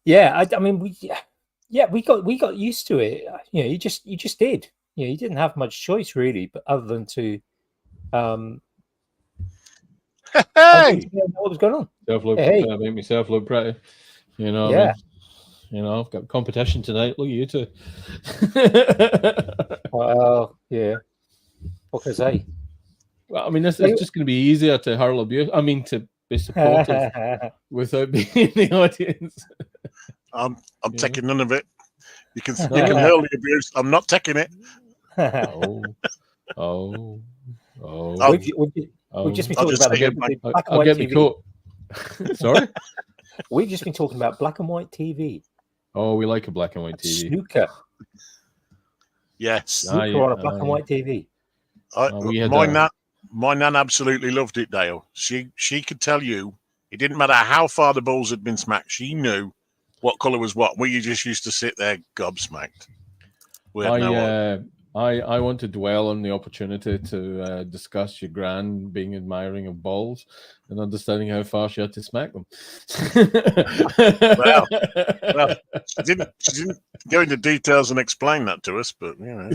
Yeah, I mean, we got used to it. You know, you just did. You know, you didn't have much choice really, but other than to other than Hey, to know what was going on. Make Hey, myself look pretty. You know what I yeah. mean? You know, I've got competition tonight. Look at you two. Well, yeah. What can I say? Well, I mean, this is just going to be easier to hurl abuse. I mean, to be supportive without being in the audience. I'm Yeah. taking none of it. You can hurl the abuse. I'm not taking it. Oh. We've just been I'll talking just about say the black and I'll white get me TV. coat. Sorry? We've just been talking about black and white TV. Oh, we like a black and white TV. Snooker. Yes. Snooker on a black and white TV. My nan absolutely loved it, Dale. She could tell you, it didn't matter how far the balls had been smacked. She knew what colour was what. We just used to sit there gobsmacked. I want to dwell on the opportunity to discuss your gran being admiring of balls and understanding how far she had to smack them. well, she didn't go into details and explain that to us, but you know.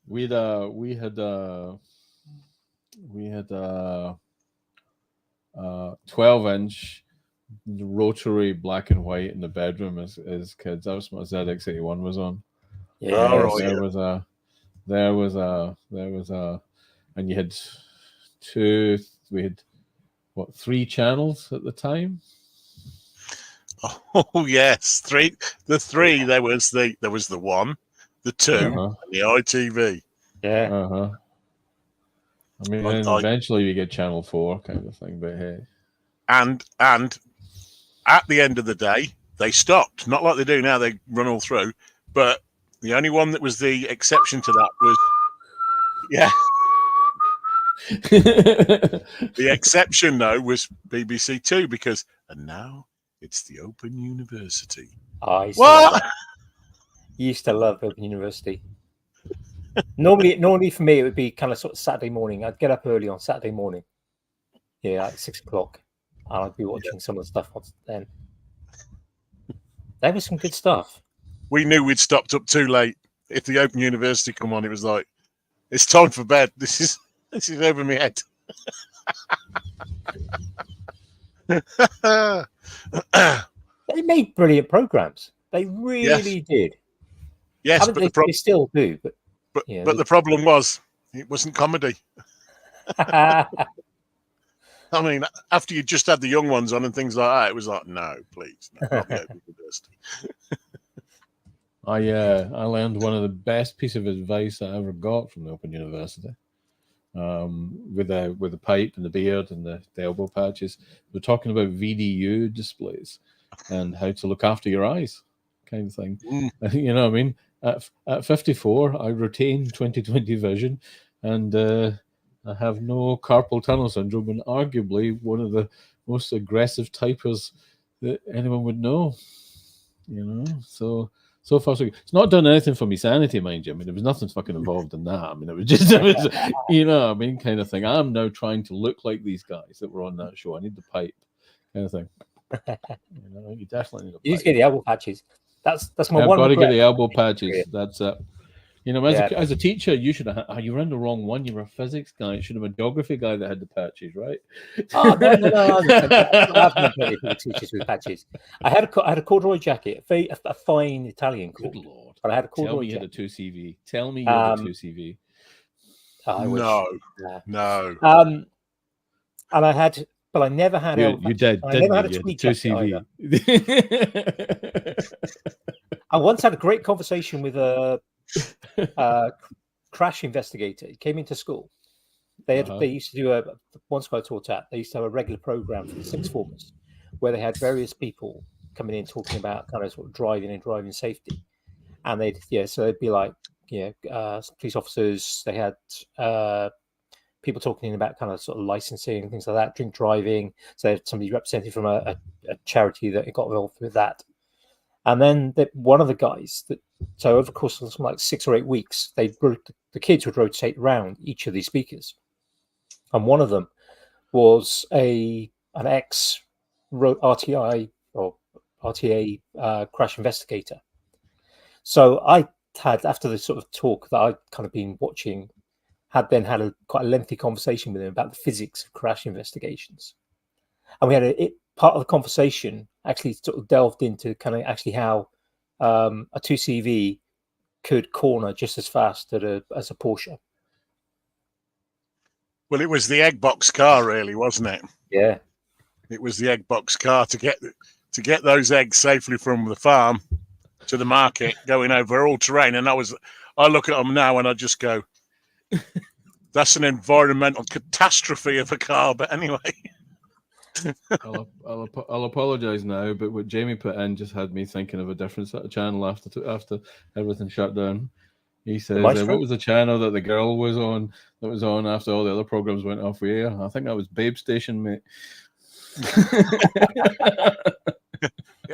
we had 12-inch rotary black and white in the bedroom as kids. That was what ZX81 was on. Yeah, there was a, and you had we had 3 channels at the time. Oh yes, 3. The 3. There was the 1, the 2, and the ITV. Yeah. I mean, eventually we get channel 4 kind of thing, but hey. And at the end of the day, they stopped. Not like they do now; they run all through. But the only one that was the exception to that was, the exception though was BBC 2 because, and now it's the Open University. What? Used to love Open University. Normally for me it would be kind of sort of Saturday morning. I'd get up early on Saturday morning. Yeah, at 6 o'clock. And I'd be watching some of the stuff then. There was some good stuff. We knew we'd stopped up too late. If the Open University come on, it was like, it's time for bed. This is over my head. They made brilliant programs. They really did. Yes, but they still do. But the problem was it wasn't comedy. I mean, after you just had the young ones on and things like that, it was like, no, please, no, not the Open University. I learned one of the best pieces of advice I ever got from the Open University. With the pipe and the beard and the elbow patches, we're talking about VDU displays and how to look after your eyes, kind of thing. You know what I mean? At 54, I retain 20/20 vision, and I have no carpal tunnel syndrome, and arguably one of the most aggressive typers that anyone would know. You know, so far so good. It's not done anything for me sanity, mind you. I mean, there was nothing fucking involved in that. I mean, it was you know, I mean, kind of thing. I'm now trying to look like these guys that were on that show. I need the pipe, kind of thing. You know, you definitely need a pipe. You just get the elbow patches. That's my one. I've got to get the elbow patches. That's it. You know, as a teacher, you should have. You were in the wrong one. You were a physics guy. It should have been a geography guy that had the patches, right? Oh no! I have plenty of teachers with patches. I had a corduroy jacket, a fine Italian corduroy. Good Lord! But I had a corduroy jacket. Tell me you had a 2CV. Tell me you had a 2CV. I wish. No. And I had, but I never had. You did. I never had a tweed jacket either. I once had a great conversation with a crash investigator. He came into school. They used to do once I taught at. They used to have a regular program for the sixth formers, where they had various people coming in talking about kind of sort of driving and driving safety, and so they'd be like, police officers. They had people talking about kind of sort of licensing and things like that, drink driving. So they had somebody represented from a charity that got involved with that. And then one of the guys so over the course of like 6 or 8 weeks, the kids would rotate around each of these speakers. And one of them was an ex RTI or RTA crash investigator. So I had, after the sort of talk that I'd kind of been watching, had quite a lengthy conversation with him about the physics of crash investigations. And we had part of the conversation actually sort of delved into kind of actually how a 2CV could corner just as fast as a Porsche. Well, it was the egg box car, really, wasn't it? Yeah. It was the egg box car to get those eggs safely from the farm to the market, going over all terrain. And I look at them now and I just go, that's an environmental catastrophe of a car. But anyway. I'll apologise now, but what Jamie put in just had me thinking of a different sort of channel after everything shut down. He says, what was the channel that the girl was on after all the other programs went off the air? I think that was Babe Station, mate.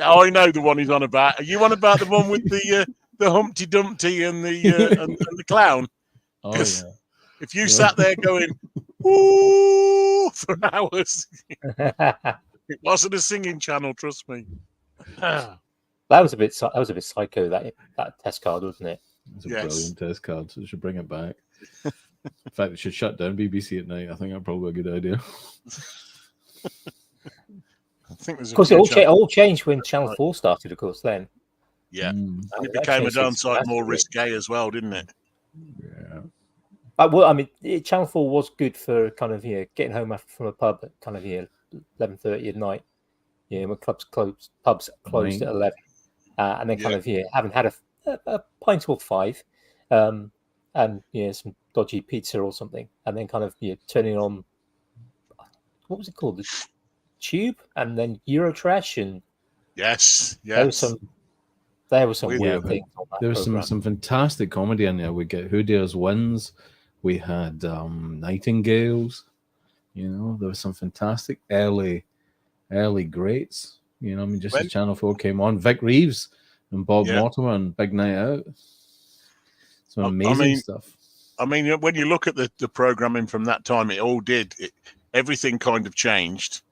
I know the one he's on about. Are you on about the one with the Humpty Dumpty and the and the clown? Oh yeah. If you sat there going "ooh" for hours, it wasn't a singing channel. Trust me. That was a bit psycho. That test card, wasn't it? It's a brilliant test card. So we should bring it back. In fact, we should shut down BBC at night. I think that's probably a good idea. I think of course, it all changed when Channel 4 started, of course, then. Yeah. And it became a darn sight more risque as well, didn't it? Yeah. Well, I mean, Channel 4 was good for kind of, getting home from a pub at kind of, 11:30 at night, when pubs closed at 11. And then kind of, having had a pint or 5, and, some dodgy pizza or something, and then kind of, turning on, what was it called? The Tube, and then Eurotrash, and yes, there was some weird things on that. There was some fantastic comedy in there. We get Who Dares Wins. We had Nightingales. There was some fantastic early greats. Just as Channel 4 came on, Vic Reeves and Bob Mortimer and Big Night Out. Some amazing stuff. I mean, when you look at the programming from that time, everything kind of changed.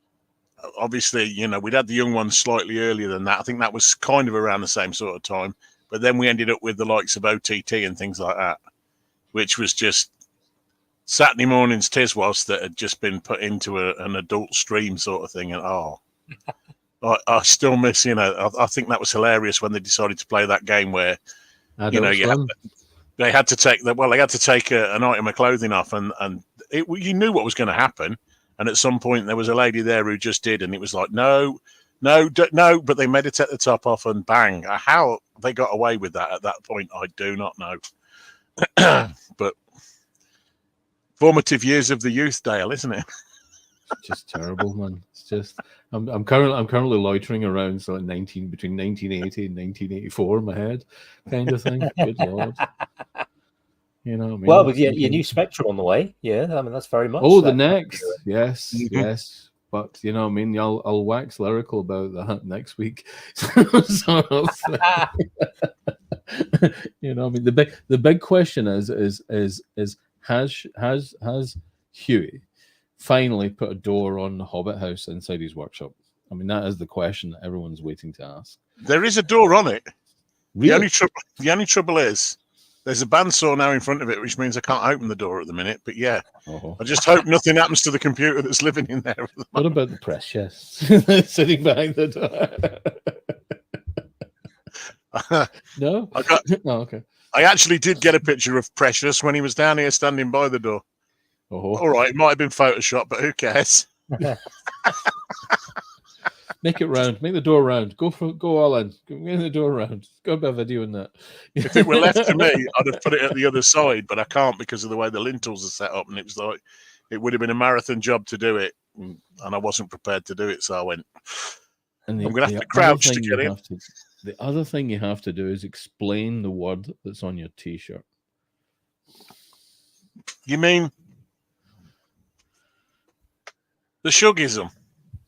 Obviously, we'd had the young ones slightly earlier than that. I think that was kind of around the same sort of time. But then we ended up with the likes of OTT and things like that, which was just Saturday mornings Tiswas that had just been put into an adult stream sort of thing. And I still miss, I think that was hilarious when they decided to play that game where, they had to take an item of clothing off, and you knew what was going to happen. And at some point, there was a lady there who just did, and it was like, no, but they made her take the top off, and bang. How they got away with that at that point, I do not know. But formative years of the youth, Dale, isn't it? Just terrible, man. It's just I'm currently loitering around between 1980 and 1984 in my head, kind of thing. Good lord. Well, with your new Spectrum on the way, that's very much. Oh, the next, yes. But I'll wax lyrical about that next week. The big question is has Huey finally put a door on the Hobbit house inside his workshop? I mean, that is the question that everyone's waiting to ask. There is a door on it. Really? The only trouble is, there's a bandsaw now in front of it, which means I can't open the door at the minute. But I just hope nothing happens to the computer that's living in there. What about the Precious sitting behind the door? No? Okay. I actually did get a picture of Precious when he was down here standing by the door. All right, it might have been Photoshop, but who cares? Make it round. Make the door round. Go all in. Make the door round. Go about videoing that. If it were left to me, I'd have put it at the other side, but I can't because of the way the lintels are set up. And it was like, it would have been a marathon job to do it. And I wasn't prepared to do it. So I went, I'm going to have to crouch to get in. The other thing you have to do is explain the word that's on your T-shirt. You mean the shugism?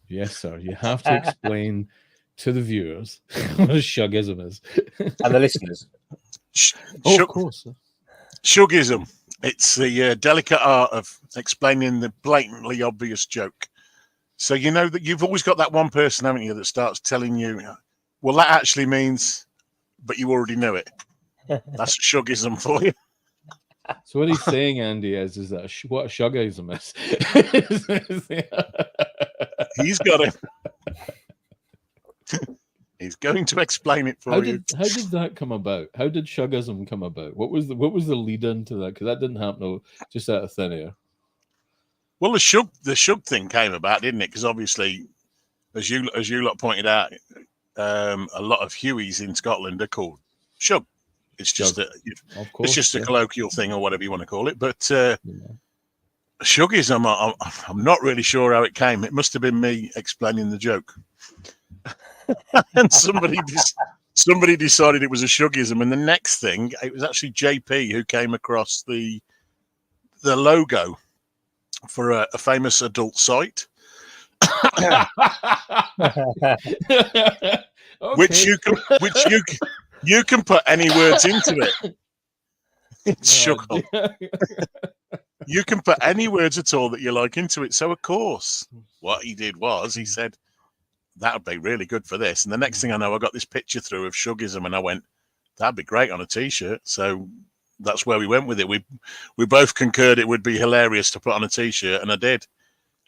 Yes, sir. You have to explain to the viewers what a shugism is. And the listeners. Of course. Shugism. It's the delicate art of explaining the blatantly obvious joke. So you know that you've always got that one person, haven't you, that starts telling you, well, that actually means, but you already knew it. That's a shugism for you. So what he's saying, Andy, is that what a shugism is. He's got it. He's going to explain it for you. How did that come about? How did shugism come about? What was the lead into that? Because that didn't happen just out of thin air. Well, the shug thing came about, didn't it? Because obviously, as you lot pointed out, a lot of Hueys in Scotland are called shug. It's just a colloquial thing, or whatever you want to call it. But shugism, I'm not really sure how it came. It must have been me explaining the joke, and somebody decided it was a shugism. And the next thing, it was actually JP who came across the logo for a famous adult site, which you can put any words into it. It's sugar. You can put any words at all that you like into it. So of course, what he did was he said that would be really good for this. And the next thing I know, I got this picture through of shugism, and I went, that'd be great on a T-shirt. So that's where we went with it. We both concurred it would be hilarious to put on a T-shirt, and I did.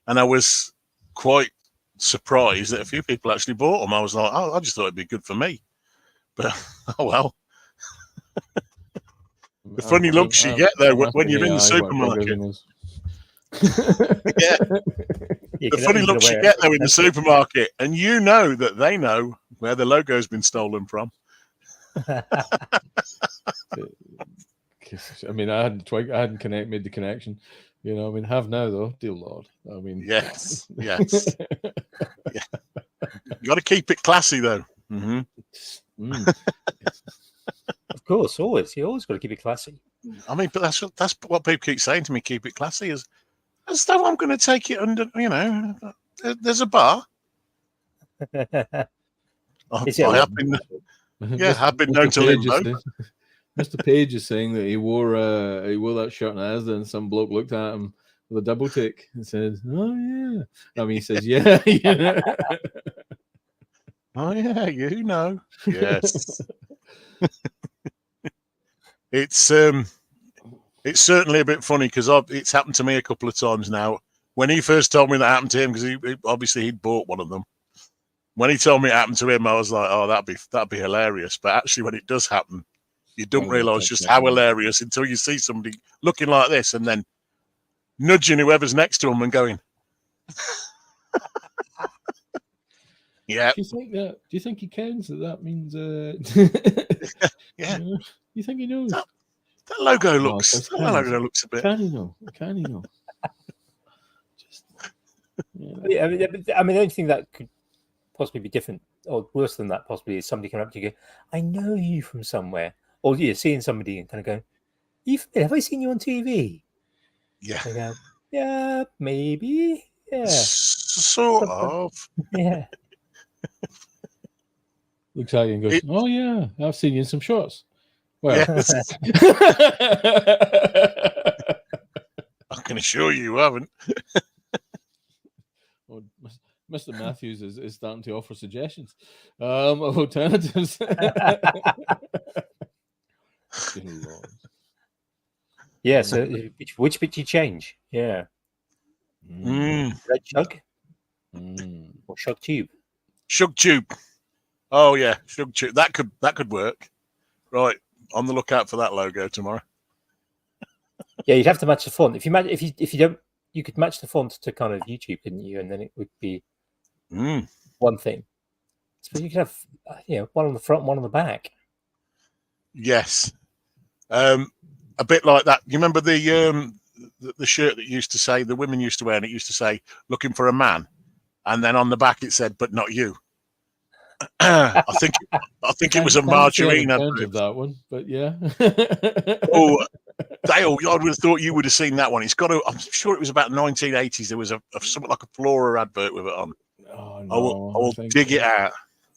And I was quite surprised that a few people actually bought them. I was like, oh, I just thought it'd be good for me. But, oh well. The funny looks you get there when you're in the supermarket. Yeah. The funny looks you get though in the supermarket, and you know that they know where the logo's been stolen from. I mean, I hadn't made the connection. You know, I mean, have now though, dear Lord. I mean, yes. Yeah. You got to keep it classy though. Mm-hmm. Of course, always. You always got to keep it classy. I mean, but that's what people keep saying to me. Keep it classy, as though I'm going to take it under. You know, there's a bar. I have been known to limbo. Mr. Page is saying that he wore that shirt in Asda, and some bloke looked at him with a double tick and said, "Oh yeah." I mean, he says, "Yeah." Oh yeah, you know. Yes. It's certainly a bit funny because it's happened to me a couple of times now. When he first told me that happened to him, because he'd bought one of them. When he told me it happened to him, I was like, "Oh, that'd be hilarious." But actually, when it does happen, you don't realise just how hilarious until you see somebody looking like this and then nudging whoever's next to him and going, "Yeah." Do you think he cares that means? Yeah. You think he knows? That logo looks. That logo looks a bit. Can he know? Can he know? Yeah, I mean, the only thing that could possibly be different or worse than that possibly is somebody coming up to you and go, "I know you from somewhere," or you're seeing somebody and kind of going, "Have I seen you on TV?" Yeah. They go, "Yeah, maybe. Yeah, sort of." Yeah. Looks at you and goes, "Oh yeah, I've seen you in some shorts." Well, yes. I can assure you haven't. Well, Mr. Matthews is starting to offer suggestions of alternatives. Yeah. So, which bit do you change? Yeah. Red shug or shug tube? Shug tube. Oh yeah, shug tube. That could work. Right. On the lookout for that logo tomorrow. Yeah, you'd have to match the font. If you don't, you could match the font to kind of YouTube, couldn't you? And then it would be one thing. So you could have, one on the front, one on the back. Yes, a bit like that. You remember the shirt that used to say the women used to wear, and it used to say "looking for a man," and then on the back it said "but not you." I think it was a margarine advert of that one, but yeah. Oh, Dale, I would have thought you would have seen that one. I'm sure it was about 1980s. There was something like a Flora advert with it on. Oh, no, I will dig it out.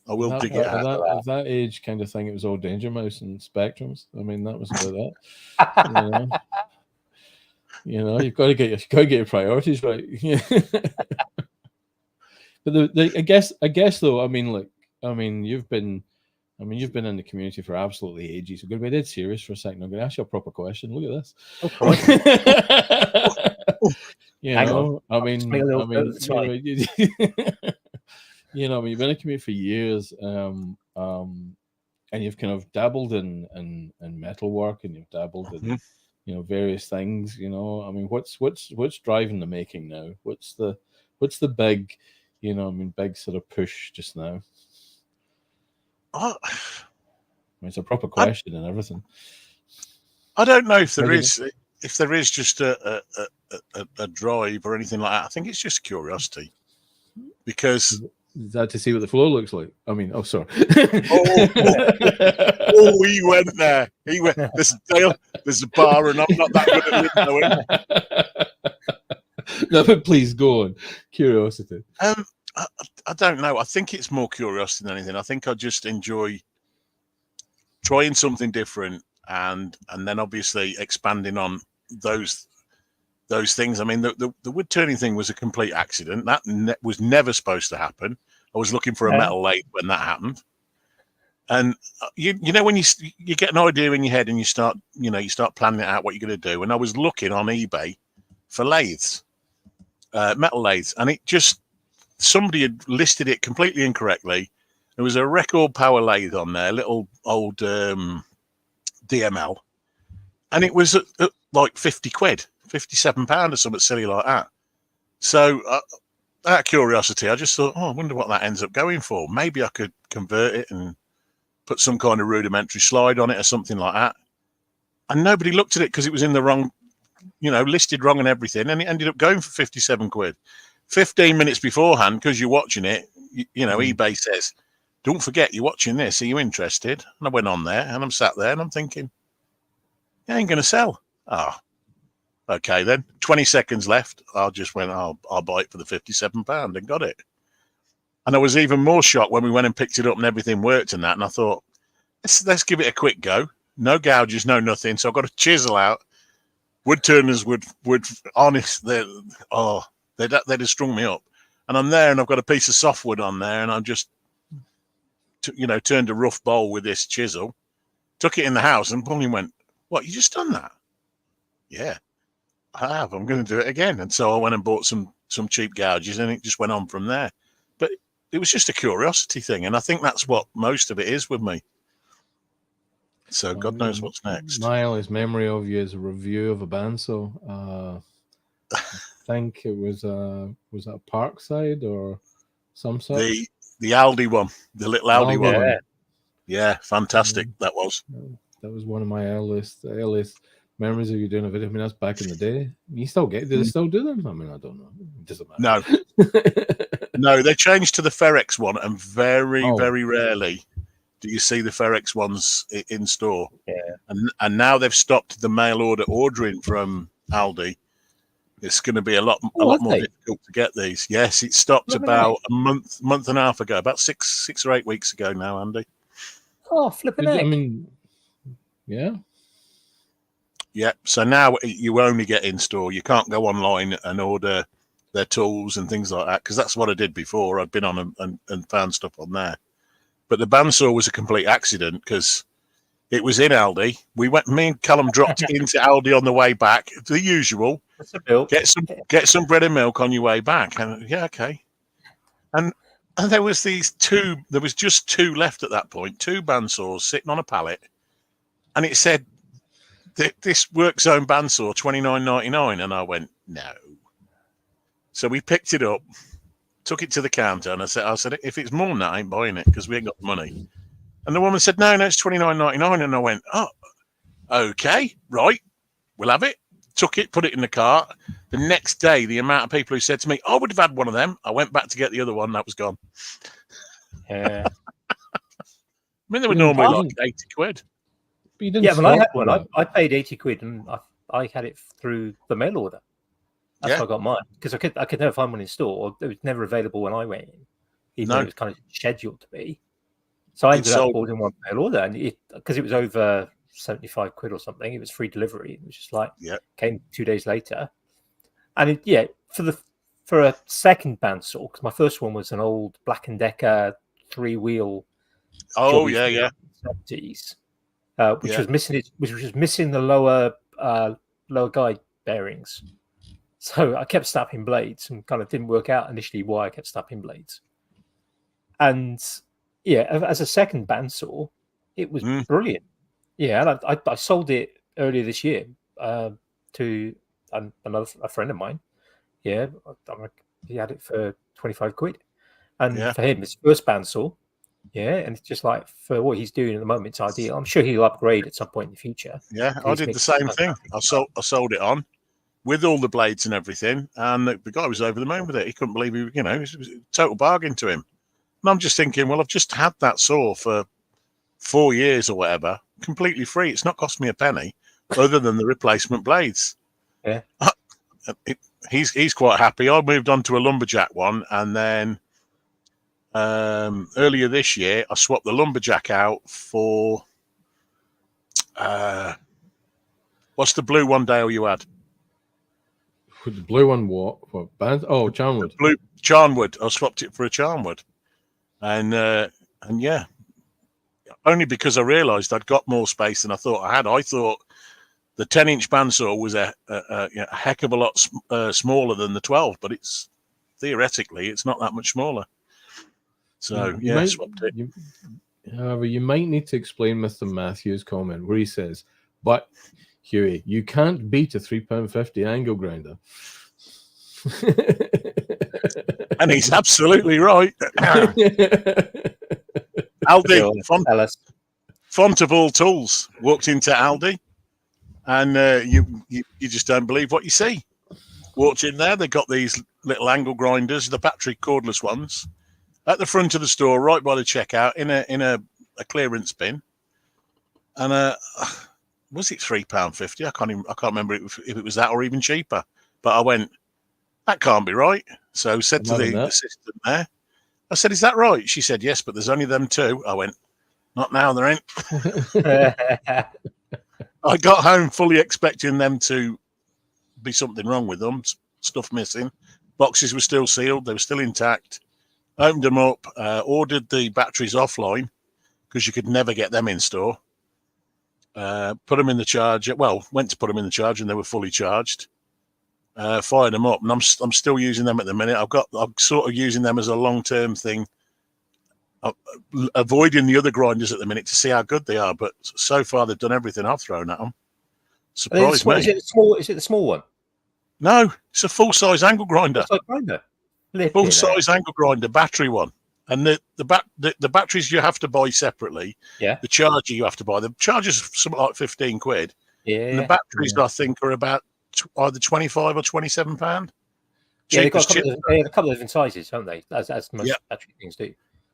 I will dig it out. At that age kind of thing, it was all Danger Mouse and Spectrums. I mean, that was about that. You've got to get your priorities right. But I guess though, I mean, you've been in the community for absolutely ages. We're going to be dead serious for a second. I'm going to ask you a proper question. Look at this. Oh, Christ. Hang on. I mean, you know, you've been in the community for years, and you've kind of dabbled in metalwork, and you've dabbled in, you know, various things. You know, I mean, what's driving the making now? What's the big, you know, I mean, big sort of push just now? I mean, it's a proper question and everything. I don't know if there is just a drive or anything like that. I think it's just curiosity, because is that to see what the floor looks like? I mean, oh, sorry. He went there. He went. There's a bar, and I'm not that good at it. No, but please go on. Curiosity. I don't know. I think it's more curiosity than anything. I think I just enjoy trying something different, and then obviously expanding on those things. I mean, the wood turning thing was a complete accident. That was never supposed to happen. I was looking for a metal lathe when that happened. And you know, when you get an idea in your head and you start planning it out what you're going to do. And I was looking on eBay for lathes, metal lathes, and it just, somebody had listed it completely incorrectly. There was a record power lathe on there, little old DML, and it was at like 50 quid, £57 or something silly like that. So out of curiosity, I just thought, I wonder what that ends up going for. Maybe I could convert it and put some kind of rudimentary slide on it or something like that. And nobody looked at it because it was in the wrong, you know, listed wrong and everything. And it ended up going for 57 quid. 15 minutes beforehand, because you're watching it, you know, eBay says, don't forget you're watching this. Are you interested? And I went on there and I'm sat there and I'm thinking, it ain't going to sell. Okay, then 20 seconds left. I just went, I'll buy it for the £57 and got it. And I was even more shocked when we went and picked it up and everything worked and that. And I thought, let's give it a quick go. No gouges, no nothing. So I've got a chisel out. Wood turners would honest, they'd have strung me up. And I'm there and I've got a piece of softwood on there and I'm just, turned a rough bowl with this chisel, took it in the house and Bonnie went, what, you just done that? Yeah, I have. I'm going to do it again. And so I went and bought some cheap gouges and it just went on from there. But it was just a curiosity thing. And I think that's what most of it is with me. So God knows what's next. My earliest memory of you is a review of a bandsaw. I think it was that Parkside or some sort? The Aldi one, the little Aldi one. Yeah, fantastic. That was one of my earliest memories of you doing a video. I mean, that's back in the day. You still do they still do them? I mean, I don't know. It doesn't matter. No, they changed to the Ferex one, and very rarely do you see the Ferex ones in store. Yeah. And now they've stopped the mail order ordering from Aldi. It's going to be a lot more difficult to get these. Yes, it stopped about a month and a half ago, about six or 8 weeks ago now, Andy. Oh, flipping heck. I mean, yeah. Yeah, so now you only get in store. You can't go online and order their tools and things like that, because that's what I did before. I'd been on and found stuff on there. But the bandsaw was a complete accident because it was in Aldi. Me and Callum dropped into Aldi on the way back. The usual. Get some bread and milk on your way back. And yeah, okay. And there was just two left at that point, 2 bandsaws sitting on a pallet. And it said, this work zone bandsaw, $29.99. And I went, no. So we picked it up, took it to the counter, and I said, if it's more than that, I ain't buying it because we ain't got the money. And the woman said, no, it's $29.99. And I went, oh, okay, right, we'll have it. Took it, put it in the cart. The next day, the amount of people who said to me, I would have had one of them. I went back to get the other one. That was gone. Yeah. I mean, they were normally like 80 quid. But you didn't I had one. I paid 80 quid and I had it through the mail order. That's how I got mine. Because I could never find one in store. It was never available when I went in, even though it was kind of scheduled to be. So I ended up ordering one mail order, and because it was over 75 quid or something, it was free delivery. It was just like came 2 days later, and for the for a second bandsaw, because my first one was an old Black & Decker 3-wheel. Oh yeah. 70s, which Yeah. was missing the lower guide bearings. So I kept snapping blades and kind of didn't work out initially why I kept snapping blades. And yeah, as a second bandsaw, it was brilliant. Yeah, and I sold it earlier this year to a friend of mine. Yeah, he had it for 25 quid. And for him, it's first bandsaw. Yeah, and it's just like for what he's doing at the moment, it's ideal. I'm sure he'll upgrade at some point in the future. Yeah, I did the same thing. I sold it on with all the blades and everything, and the guy was over the moon with it. He couldn't believe it was a total bargain to him. And I'm just thinking, well, I've just had that saw for 4 years or whatever, completely free. It's not cost me a penny, other than the replacement blades. Yeah, he's quite happy. I moved on to a lumberjack one, and then earlier this year, I swapped the lumberjack out for what's the blue one, Dale, you had? The blue one, what band? Oh, Charnwood. The blue Charnwood. I swapped it for a Charnwood, and yeah, only because I realised I'd got more space than I thought I had. I thought the 10-inch bandsaw was a heck of a lot smaller than the 12, but it's theoretically it's not that much smaller. So I swapped it. However, you might need to explain Mr. Matthews' comment where he says, "But Huey, you can't beat a £3.50 angle grinder." And he's absolutely right. Aldi, font of all tools. Walked into Aldi, and you just don't believe what you see. Walked in there, they got these little angle grinders, the battery cordless ones, at the front of the store, right by the checkout, in a clearance bin. And was it £3.50? I can't remember if it was that or even cheaper. But I went, that can't be right. So I said to the assistant there, I said, "Is that right?" She said, "Yes, but there's only them two." I went, "Not now, there ain't." I got home fully expecting them to be something wrong with them, stuff missing. Boxes were still sealed, they were still intact. Opened them up, ordered the batteries offline because you could never get them in store. Put them in the charger. Well, went to put them in the charger and they were fully charged. Fired them up, and I'm still using them at the minute. I'm sort of using them as a long-term thing, avoiding the other grinders at the minute to see how good they are. But so far, they've done everything I've thrown at them. Surprised me. Is it the small one? No, it's a full-size angle grinder. Full-size angle grinder, battery one. And the batteries you have to buy separately. Yeah. The charger you have to buy. The charger's something like 15 quid. Yeah. And the batteries, I think, are about either £25 or £27. Yeah, they've got a couple of different sizes, haven't they? As most battery things do.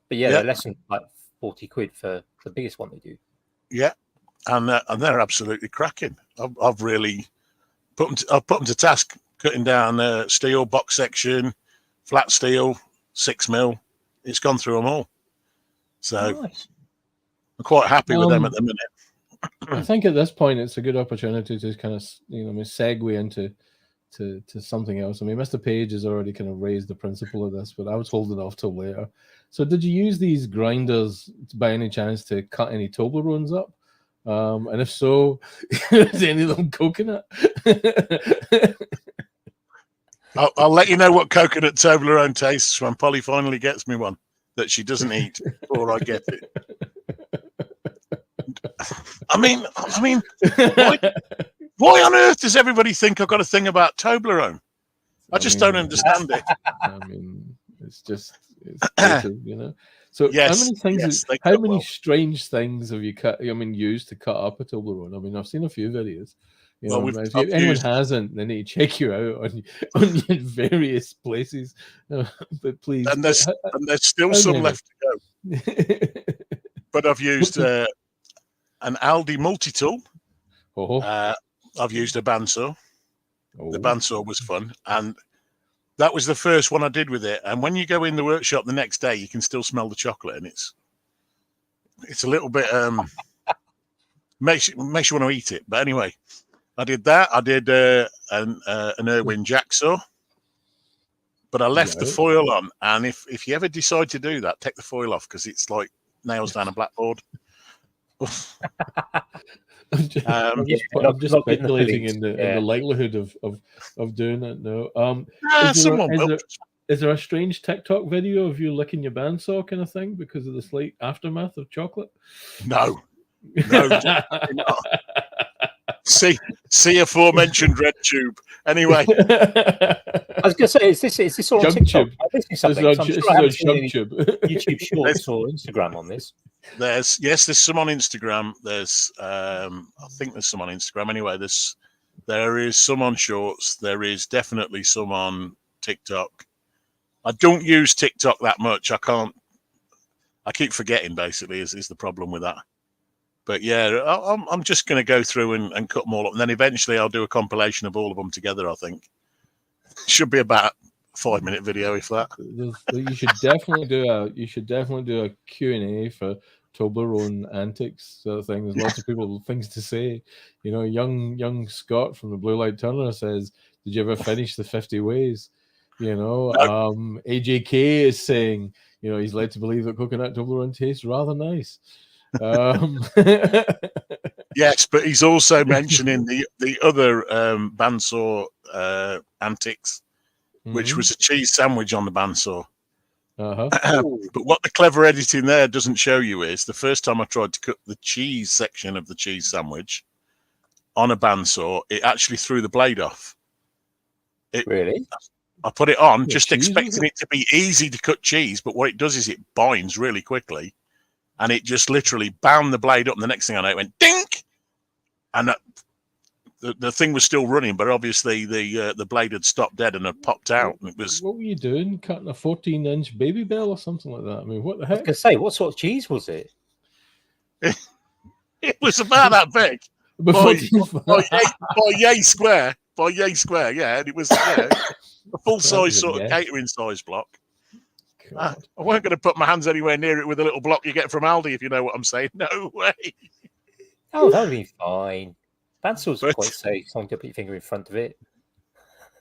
But they're less than like 40 quid for the biggest one they do. Yeah, and they're absolutely cracking. I've really put them to task, cutting down steel, box section, flat steel, 6mm. It's gone through them all. So nice. I'm quite happy with them at the minute. I think at this point it's a good opportunity to kind of segue into something else. I mean, Mr. Page has already kind of raised the principle of this, but I was holding off till later. So did you use these grinders by any chance to cut any Toblerones up? And if so, is any of them coconut? I'll let you know what coconut Toblerone tastes when Polly finally gets me one that she doesn't eat before I get it. I mean, why on earth does everybody think I've got a thing about Toblerone? I just don't understand it. I mean, it's So yes, how many strange things have you used to cut up a Toblerone? I mean, I've seen a few videos. If anyone hasn't, they need to check you out on your various places. But please, and there's still some left to go. But I've used an Aldi multi-tool. I've used a bandsaw. The bandsaw was fun, and that was the first one I did with it. And when you go in the workshop the next day, you can still smell the chocolate, and it's a little bit makes you want to eat it. But anyway, I did that. I did an Irwin jacksaw. but I left the foil on. And if you ever decide to do that, take the foil off, because it's like nails down a blackboard. I'm just speculating in the likelihood of doing that now. Is there a strange TikTok video of you licking your bandsaw kind of thing because of the slight aftermath of chocolate? No. See aforementioned red tube. Anyway, I was going to say, is this all on TikTok? This is on YouTube Shorts or Instagram on this. There's some on Instagram. There's I think there's some on Instagram. Anyway, there is some on Shorts. There is definitely some on TikTok. I don't use TikTok that much. I keep forgetting, basically, is the problem with that. But yeah, I'm just going to go through and cut them all up, and then eventually I'll do a compilation of all of them together. I think should be about a 5-minute video, if that. You should definitely do a Q&A for Toblerone antics sort of thing. There's lots of people with things to say. You know, young Scott from the Blue Light Turner says, "Did you ever finish the 50 Ways?" You know, no. AJK is saying, you know, he's led to believe that coconut Toblerone tastes rather nice. Yes, but he's also mentioning the other bandsaw antics, which was a cheese sandwich on the bandsaw. But what the clever editing there doesn't show you is the first time I tried to cut the cheese section of the cheese sandwich on a bandsaw, it actually threw the blade off. Really? I put it on just expecting it to be easy to cut cheese, but what it does is it binds really quickly, and it just literally bound the blade up, and the next thing I know, it went dink, and the thing was still running, but obviously the blade had stopped dead and had popped out. And it was. What were you doing? Cutting a 14-inch Baby Bell or something like that? I mean, what the heck? I was going to say, what sort of cheese was it? It was about that big. By yay square. Yeah, and it was a full-size sort of catering size block. I weren't going to put my hands anywhere near it with a little block you get from Aldi, if you know what I'm saying. No way. Oh, that would be fine. Bandsaw's quite safe. Someone could put your finger in front of it.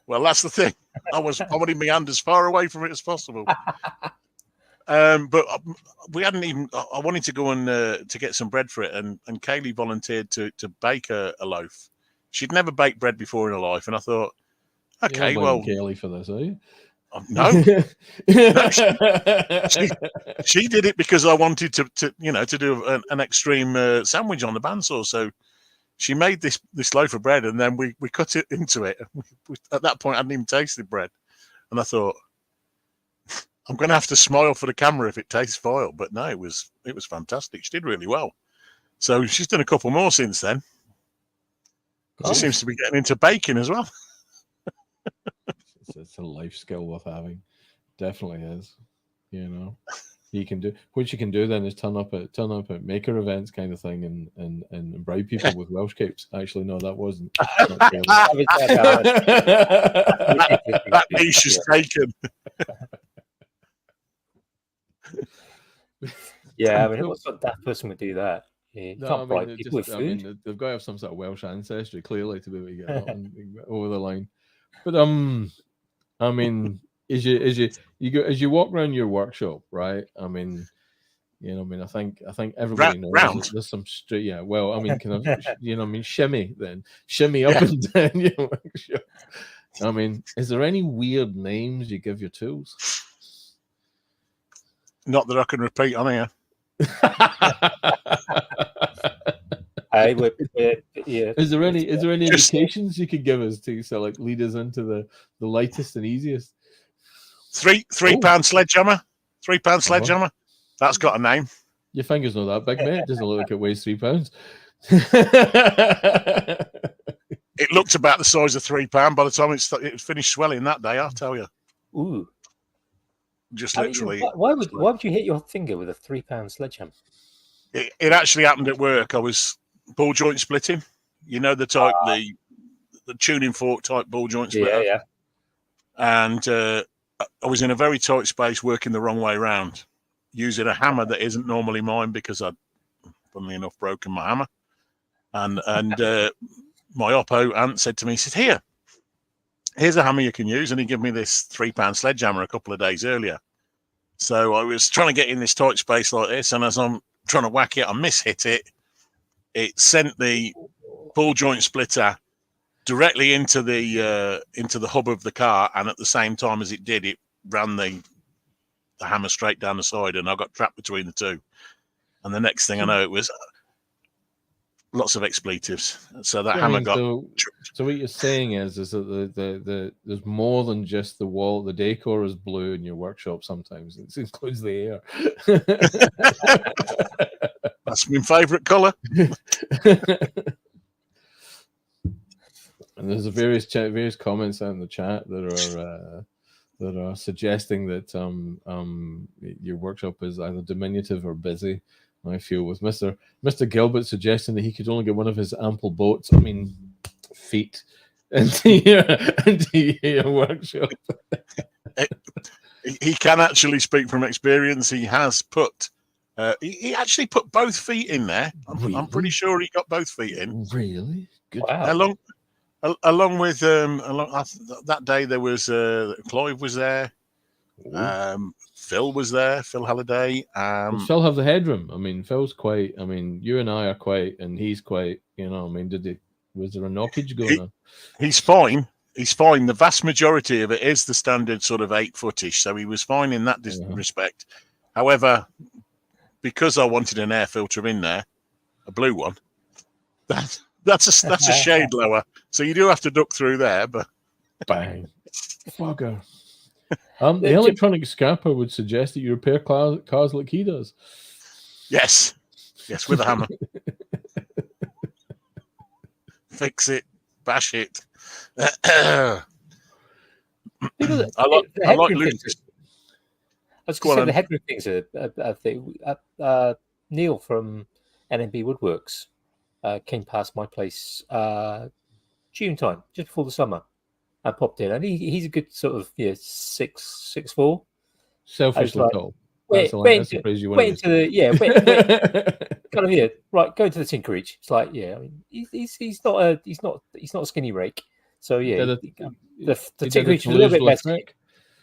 Well, that's the thing. I wanted my hand as far away from it as possible. But we hadn't even. I wanted to go and to get some bread for it, and Kaylee volunteered to bake a loaf. She'd never baked bread before in her life, and I thought, okay, well, Kaylee for this, are you? No, she did it because I wanted to do an extreme sandwich on the bandsaw. So she made this loaf of bread, and then we cut it into it. At that point, I hadn't even tasted bread, and I thought, I'm going to have to smile for the camera if it tastes foil. But no, it was fantastic. She did really well. So she's done a couple more since then. She seems to be getting into baking as well. It's a life skill worth having. Definitely is. You know, what you can do then is turn up at maker events kind of thing and bribe people with Welsh capes. Actually, no, that wasn't. That niche is taken. Yeah, I mean, what sort of daft person would do that? Yeah, no, I mean, they've got to have some sort of Welsh ancestry, clearly, to be able to get that over the line. But I mean, as you walk around your workshop, right? I mean, I think everybody knows there's some straight. Yeah, well, I mean, kind of, shimmy up and down your workshop. I mean, is there any weird names you give your tools? Not that I can repeat on here. Is there any indications you could give us to lead us into the lightest and easiest? 3 pound sledgehammer. 3 pound sledgehammer. That's got a name. Your finger's not that big, mate. It doesn't look like it weighs 3 pounds. It looked about the size of 3 pound by the time it finished swelling that day, I'll tell you. Ooh. Just literally. Why would you hit your finger with a 3 pound sledgehammer? It actually happened at work. I was ball joint splitting. You know the type, the tuning fork type ball joint splitter. Yeah. And I was in a very tight space, working the wrong way around, using a hammer that isn't normally mine because I'd, funnily enough, broken my hammer. And my oppo aunt said to me, he said, "Here, here's a hammer you can use. And he gave me this £3 sledgehammer a couple of days earlier. So I was trying to get in this tight space like this, and as I'm trying to whack it, I mishit it. It sent the ball joint splitter directly into the hub of the car, and at the same time as it did, it ran the hammer straight down the side, and I got trapped between the two. And the next thing I know, it was lots of expletives. So that hammer got. So what you're saying is that there's more than just the wall. The decor is blue in your workshop. Sometimes it includes the air. That's my favourite colour. And there's various comments out in the chat that are suggesting that your workshop is either diminutive or busy. I feel with Mr. Gilbert suggesting that he could only get one of his ample boats, feet, into your workshop. He can actually speak from experience. He has put. He actually put both feet in there. I'm pretty sure he got both feet in. Really? Good. Wow. Along with that day, there was Clive was there. Phil was there. Phil Halliday. Does Phil have the headroom? Phil's quite. You and I are quite, and he's quite. Was there a knockage going on? He's fine. He's fine. The vast majority of it is the standard sort of 8-footish, so he was fine in that respect. However, because I wanted an air filter in there, a blue one, that's a shade lower. So you do have to duck through there, but bang, fucker. The electronic scrapper would suggest that you repair cars like he does. Yes, with a hammer. Fix it, bash it. I like Lucas. I was going to say the headroom things are a thing. Neil from NMB Woodworks came past my place June time, just before the summer. I popped in, and he's a good sort of 6'4". Selfishly tall. Wait into the right. Go to the tinkerage. It's like he's not a skinny rake. So the tinkerage was a little bit better.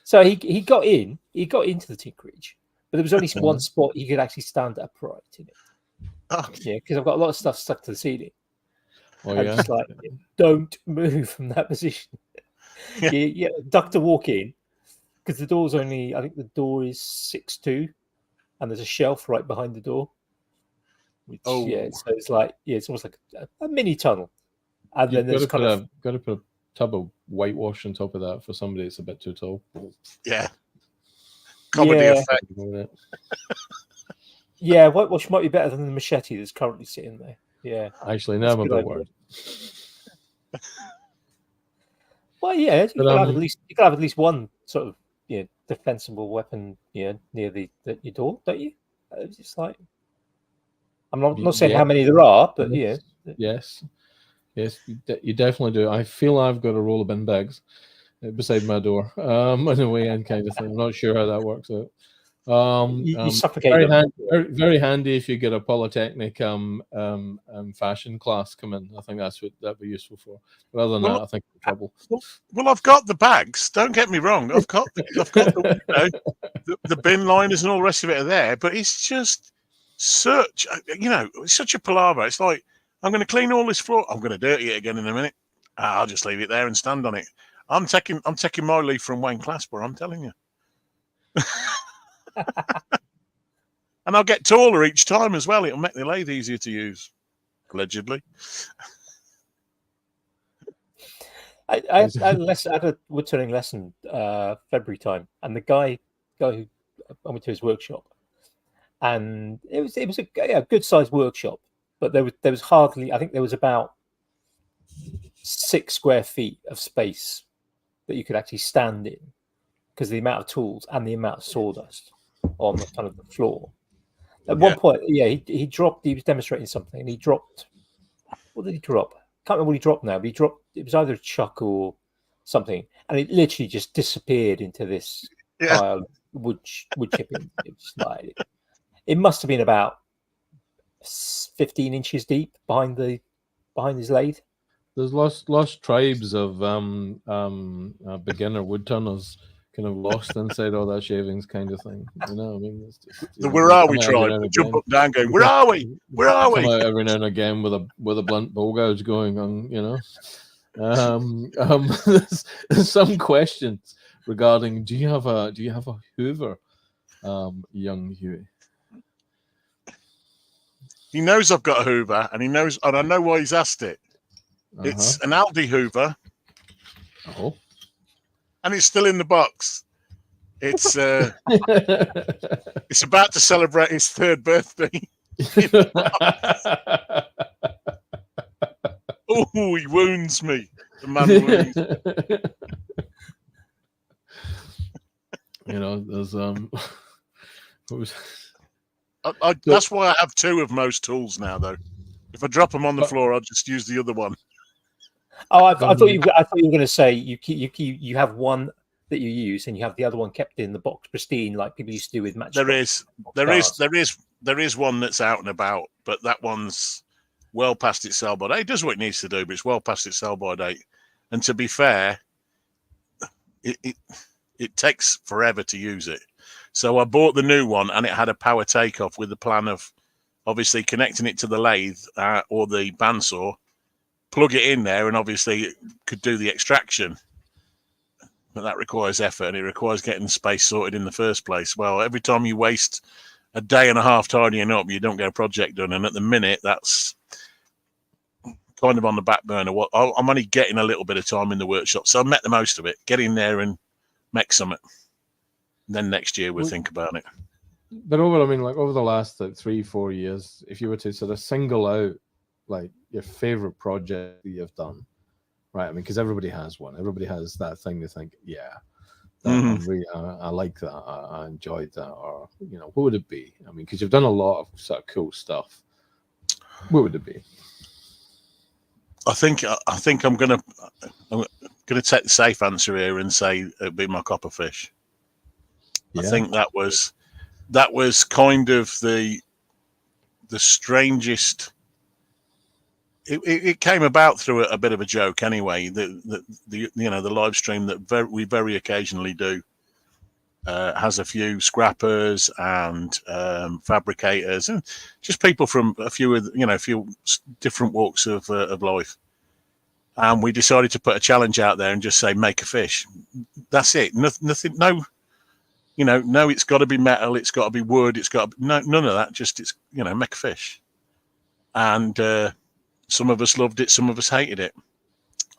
So he got into the tinkerage, but there was only one spot he could actually stand upright in it. Oh. Yeah, because I've got a lot of stuff stuck to the ceiling. Oh, yeah. Just like, don't move from that position. You duck to walk in, because the door's only, I think the door is 6'2", and there's a shelf right behind the door. Which, so it's like, it's almost like a mini tunnel. And then there's got to put a tub of whitewash on top of that for somebody that's a bit too tall. Yeah. Comedy effect. Yeah, whitewash might be better than the machete that's currently sitting there. Yeah. Actually, now I'm a bit worried. Well, yeah, you can have at least one sort of defensible weapon near your door, don't you? It's just like, I'm not saying how many there are, but yes, you definitely do. I feel I've got a roll of bin bags beside my door on the way in, kind of thing. I'm not sure how that works out. You suffocate very handy if you get a Polytechnic fashion class come in. I think that'd be useful for. But other than that, I think I'm in trouble. Well, I've got the bags. Don't get me wrong. I've got the bin liners and all the rest of it are there. But it's just such a palaver. It's like, I'm going to clean all this floor. I'm going to dirty it again in a minute. I'll just leave it there and stand on it. I'm taking my leave from Wayne Clasper. I'm telling you. And I'll get taller each time as well. It'll make the lathe easier to use, allegedly. I had a wood turning lesson February time, and the guy who I went to his workshop, and it was a good sized workshop, but there was hardly, I think there was about 6 square feet of space that you could actually stand in, because of the amount of tools and the amount of sawdust on the kind of the floor. At one point, he dropped. He was demonstrating something, and he dropped. What did he drop? Can't remember what he dropped now, but he dropped. It was either a chuck or something, and it literally just disappeared into this pile of wood chipping. It was like, it must have been about 15 inches deep behind his lathe. there's lost tribes of beginner woodturners kind of lost inside all that shavings kind of thing. You know, I mean, it's just, The where are we tribe? Jump up down, going, where are we? Where are we? Come out every now and again with a blunt bow gouge going on. You know, there's some questions regarding do you have a Hoover, young Huey? He knows I've got a Hoover, and I know why he's asked it. It's an Aldi Hoover. Oh. And it's still in the box. It's it's about to celebrate his 3rd birthday. Oh, he wounds me. The man wounds. You know, there's that's why I have 2 of most tools now, though. If I drop them on the floor, I'll just use the other one. Oh, I thought you were going to say you have one that you use and you have the other one kept in the box pristine, like people used to do with match. There is one that's out and about, but that one's well past its sell by date. It does what it needs to do, but it's well past its sell by date. And to be fair, it takes forever to use it. So I bought the new one, and it had a power takeoff with the plan of obviously connecting it to the lathe or the bandsaw, plug it in there, and obviously it could do the extraction. But that requires effort, and it requires getting the space sorted in the first place. Well, every time you waste a day and a half tidying up, you don't get a project done. And at the minute, that's kind of on the back burner. I'm only getting a little bit of time in the workshop, so I've met the most of it. Get in there and make something. Then next year we'll think about it. But over the last 3-4 years, if you were to sort of single out like your favorite project that you've done, right? I mean, because everybody has one. Everybody has that thing they think, yeah, I like that. I enjoyed that. Or, you know, what would it be? I mean, because you've done a lot of sort of cool stuff. What would it be? I think I'm gonna take the safe answer here and say it'd be my copperfish. Yeah. I think that was kind of the strangest. It came about through a bit of a joke anyway. The live stream that we very occasionally do has a few scrappers and fabricators and just people from a few different walks of life. And we decided to put a challenge out there and just say make a fish. That's it. Nothing. No. No, it's got to be metal. It's got to be wood. It's got to be, none of that. Just make a fish. And some of us loved it. Some of us hated it.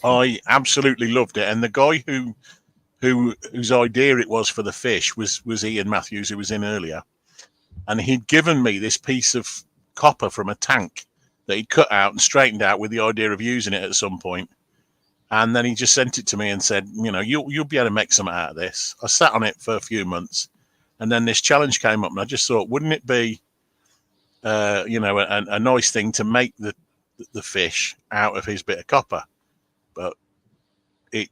I absolutely loved it. And the guy whose idea it was for the fish was Ian Matthews, who was in earlier. And he'd given me this piece of copper from a tank that he'd cut out and straightened out with the idea of using it at some point. And then he just sent it to me and said, you'll be able to make something out of this. I sat on it for a few months, and then this challenge came up, and I just thought, wouldn't it be, a nice thing to make the fish out of his bit of copper? But it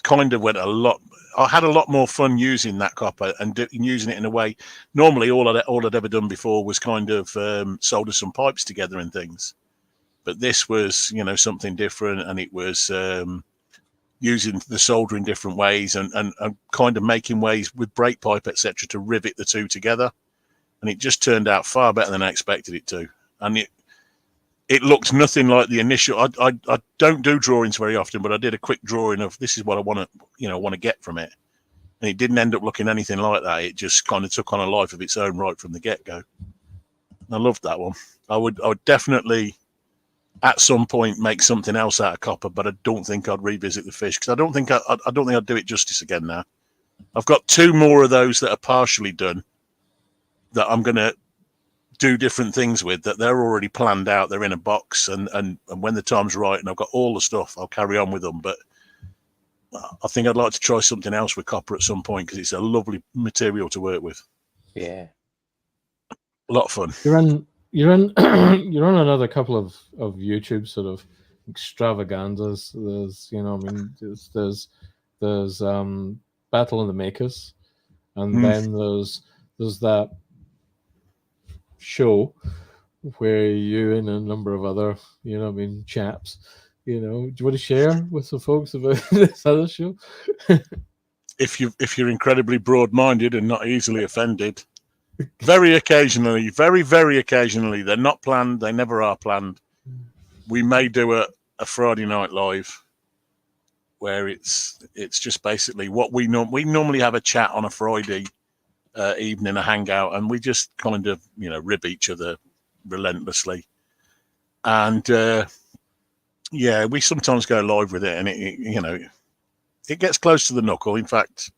kind of went a lot. I had a lot more fun using that copper and using it in a way. Normally, all I'd ever done before was kind of solder some pipes together and things. But this was, something different, and it was using the solder in different ways and kind of making ways with brake pipe, etc., to rivet the two together. And it just turned out far better than I expected it to. And it looked nothing like the initial. I don't do drawings very often, but I did a quick drawing of this is what I want to get from it. And it didn't end up looking anything like that. It just kind of took on a life of its own right from the get-go. I loved that one. I would definitely at some point make something else out of copper, but I don't think I'd revisit the fish because I don't think I'd do it justice again now. I've got 2 more of those that are partially done that I'm going to do different things with, that they're already planned out. They're in a box, and when the time's right and I've got all the stuff, I'll carry on with them. But I think I'd like to try something else with copper at some point because it's a lovely material to work with. Yeah. A lot of fun. You're on another couple of YouTube sort of extravaganzas. There's Battle of the Makers, and then there's that show where you and a number of other chaps You know, do you want to share with some folks about this other show? If you're incredibly broad-minded and not easily offended, very occasionally, very occasionally, they're not planned. They never are planned. We may do a Friday night live where it's just basically what we normally have a chat on a Friday evening, a hangout, and we just kind of rib each other relentlessly. And we sometimes go live with it, and it gets close to the knuckle. In fact,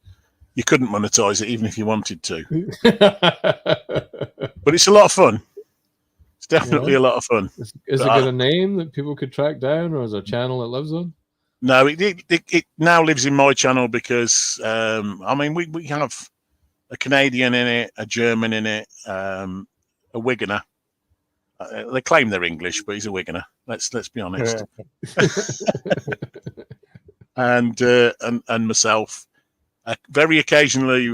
you couldn't monetize it even if you wanted to. But it's a lot of fun. It's definitely a lot of fun. Is it got a name that people could track down, or is there a channel it lives on? No, it now lives in my channel because we have a Canadian in it, a German in it, a Wiganer. They claim they're English, but he's a Wiganer. Let's be honest. and myself. Very occasionally,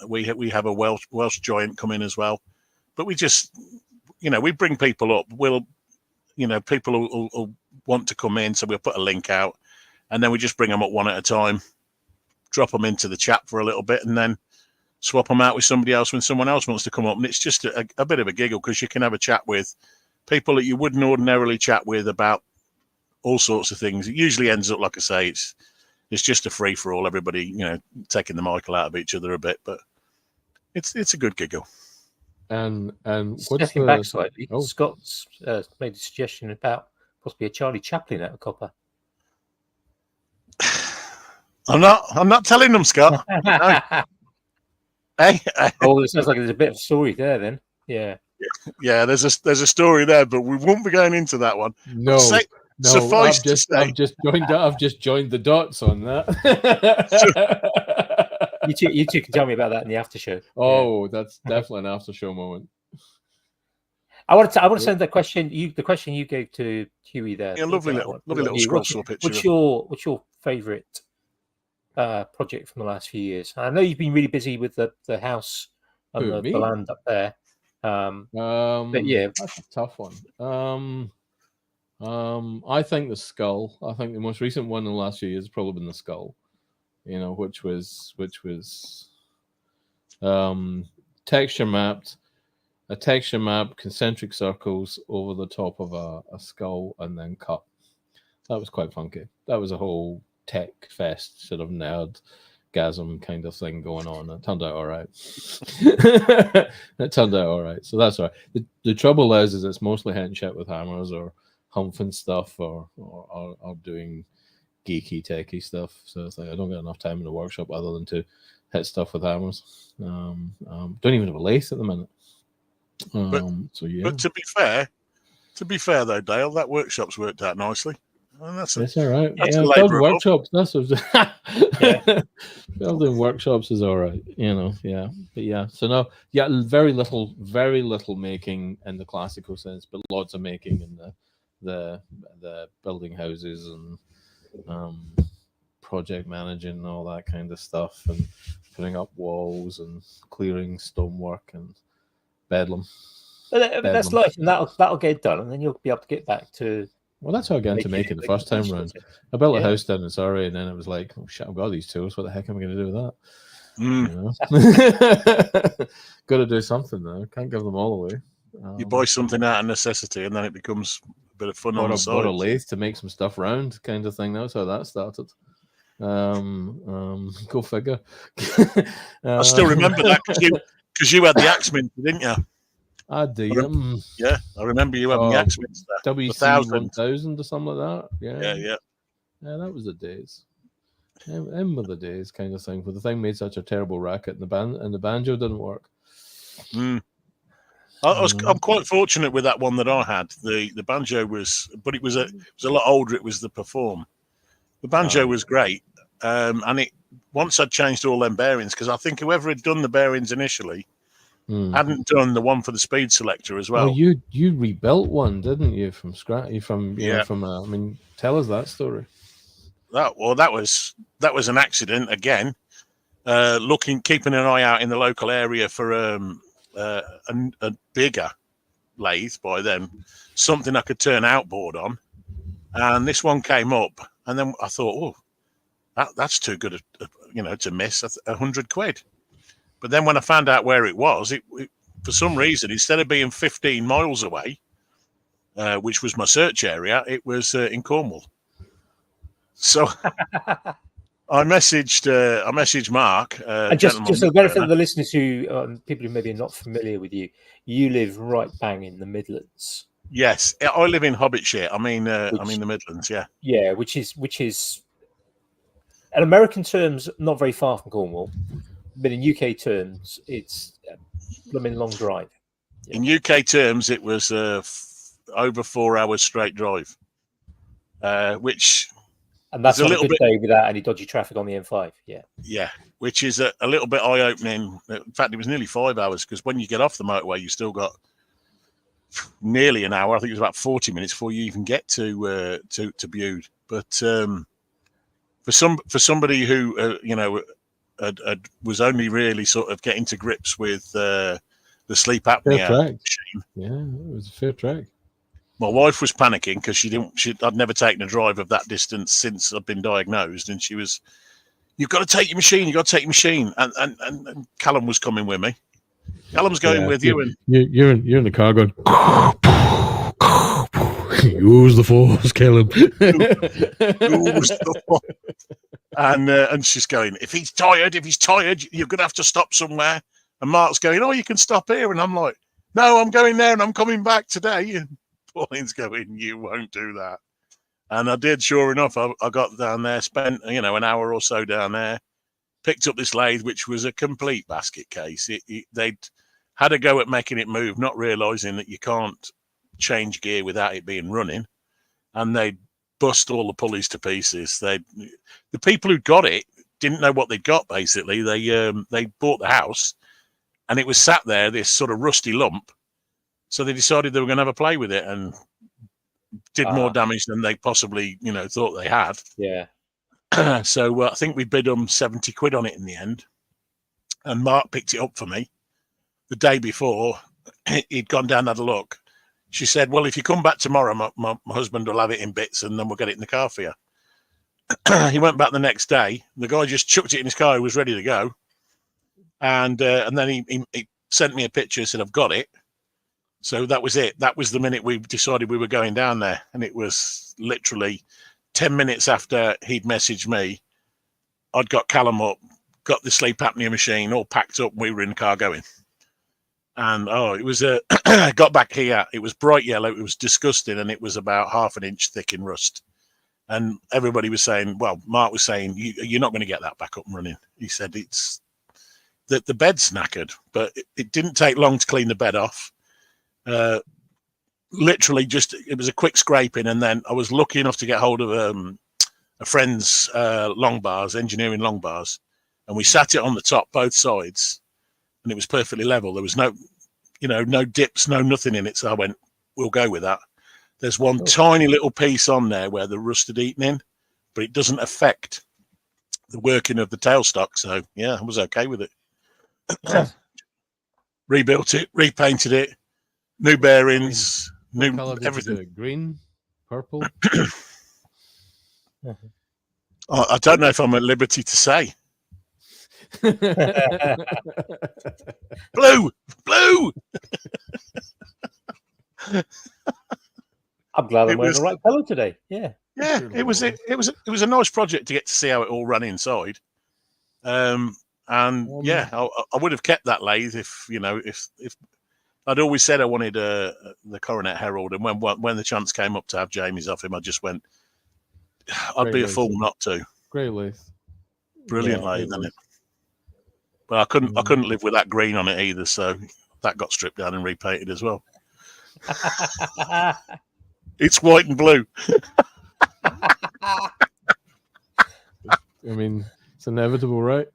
we have a Welsh giant come in as well, but we just, we bring people up. People will want to come in, so we'll put a link out, and then we just bring them up one at a time, drop them into the chat for a little bit, and then swap them out with somebody else when someone else wants to come up. And it's just a bit of a giggle because you can have a chat with people that you wouldn't ordinarily chat with about all sorts of things. It usually ends up, like I say, it's just a free for all. Everybody, taking the Michael out of each other a bit, but it's a good giggle. And what's stepping back slightly? Scott's made a suggestion about possibly a Charlie Chaplin out of copper. I'm not telling them, Scott. No. Hey. Oh, it sounds like there's a bit of story there. Then, yeah. There's a story there, but we won't be going into that one. No. I've just joined the dots on that. You two can tell me about that in the after show. Oh, that's definitely an after show moment. I want to send the question you gave to Huey there. Yeah, lovely little scroll saw picture. What's your favourite project from the last few years? I know you've been really busy with the house and the land up there. But yeah, that's a tough one. I think the skull. I think the most recent one in the last few years has probably been the skull. Which was texture mapped, a texture map, concentric circles over the top of a skull, and then cut. That was quite funky. That was a whole tech fest sort of nerdgasm kind of thing going on. It turned out all right. So that's all right. The trouble is it's mostly hitting shit with hammers or humping stuff or doing geeky techie stuff. So it's like I don't get enough time in the workshop other than to hit stuff with hammers. Don't even have a lathe at the minute. But to be fair though, Dale, that workshop's worked out nicely. And that's all right. Building workshops. That's building workshops is all right. Yeah. But yeah. So no, very little making in the classical sense, but lots of making in the building houses and project managing and all that kind of stuff, and putting up walls and clearing stonework and bedlam. But that's life, and that'll get done, and then you'll be able to get back to. Well, that's how I got into making the first time round. I built a house down in Surrey, and then it was like, oh shit, I've got these tools. What the heck am I going to do with that? Got to do something though. Can't give them all away. You buy something out of necessity, and then it becomes a bit of fun on the side. Bought a lathe to make some stuff round, kind of thing. That's how that started. Go figure. I still remember that because you had the axe minter, didn't you? I do. Yeah, I remember you having the axe minter. WC 1000 or something like that. Yeah. Yeah, that was the days. Them were the days, kind of thing. But the thing made such a terrible racket, and the banjo didn't work. I'm quite fortunate with that one that I had. The banjo was, but it was a lot older. It was the Perform. The banjo was great, and once I'd changed all them bearings, because I think whoever had done the bearings initially hadn't done the one for the speed selector as well. Oh, you rebuilt one, didn't you, from scratch? I mean, tell us that story. That was an accident again. Keeping an eye out in the local area for a bigger lathe by then, something I could turn outboard on, and this one came up, and then I thought, oh, that's too good, to miss £100. But then when I found out where it was, it for some reason, instead of being 15 miles away, which was my search area, it was in Cornwall. So I messaged Mark. And just for the benefit of the listeners people who maybe are not familiar with you, you live right bang in the Midlands. Yes, I live in Hobbitshire. I mean the Midlands. Yeah. Yeah, which is, in American terms, not very far from Cornwall, but in UK terms, it's a blooming long drive. Yeah. In UK terms, it was over 4 hours straight drive, which. And that's on a good day without any dodgy traffic on the M5. Yeah. Yeah, which is a little bit eye-opening. In fact, it was nearly 5 hours, because when you get off the motorway, you still got nearly an hour. I think it was about 40 minutes before you even get to Bude. But for somebody who was only really sort of getting to grips with the sleep apnea machine. Yeah, it was a fair track. My wife was panicking because I'd never taken a drive of that distance since I'd been diagnosed, and she was, "You've got to take your machine. You've got to take your machine." And Callum was coming with me. Callum's going with you, and you're in the car going. Use the force, Callum. Use the force. And she's going, if he's tired, you're going to have to stop somewhere. And Mark's going, "Oh, you can stop here." And I'm like, "No, I'm going there, and I'm coming back today." And Pauline's going, "You won't do that." And I did, sure enough. I got down there, spent an hour or so down there, picked up this lathe, which was a complete basket case. They'd had a go at making it move, not realising that you can't change gear without it being running, and they'd bust all the pulleys to pieces. The people who got it didn't know what they'd got. Basically, they bought the house, and it was sat there, this sort of rusty lump. So they decided they were going to have a play with it, and did more damage than they possibly, thought they had. Yeah. So I think we bid them 70 quid on it in the end. And Mark picked it up for me the day before. He'd gone down and had a look. She said, "Well, if you come back tomorrow, my husband will have it in bits, and then we'll get it in the car for you." He went back the next day. The guy just chucked it in his car. He was ready to go. And then he sent me a picture, said, "I've got it." So that was it. That was the minute we decided we were going down there. And it was literally 10 minutes after he'd messaged me, I'd got Callum up, got the sleep apnea machine all packed up, and we were in the car going. And, it was got back here. It was bright yellow. It was disgusting. And it was about half an inch thick in rust. And everybody was saying, Mark was saying, you're not going to get that back up and running. He said, it's that the bed's knackered, but it didn't take long to clean the bed off. Literally it was a quick scraping, and then I was lucky enough to get hold of a friend's engineering long bars, and we sat it on the top both sides, and it was perfectly level. There was no dips, no nothing in it. So I went, we'll go with that. There's one tiny little piece on there where the rust had eaten in, but it doesn't affect the working of the tailstock. So yeah, I was okay with it. Rebuilt it, repainted it. New bearings, new everything. Green, purple. I don't know if I'm at liberty to say. Blue. I'm glad I'm wearing the right colour today. Yeah. Yeah, it was a nice project to get to see how it all ran inside. I would have kept that lathe if I'd always said I wanted the Coronet Herald, and when the chance came up to have Jamie's off him, I just went, I'd be a fool not to. Great lathe. Brilliant lathe, isn't it? But I couldn't live with that green on it either, so that got stripped down and repainted as well. It's white and blue. I mean, it's inevitable, right?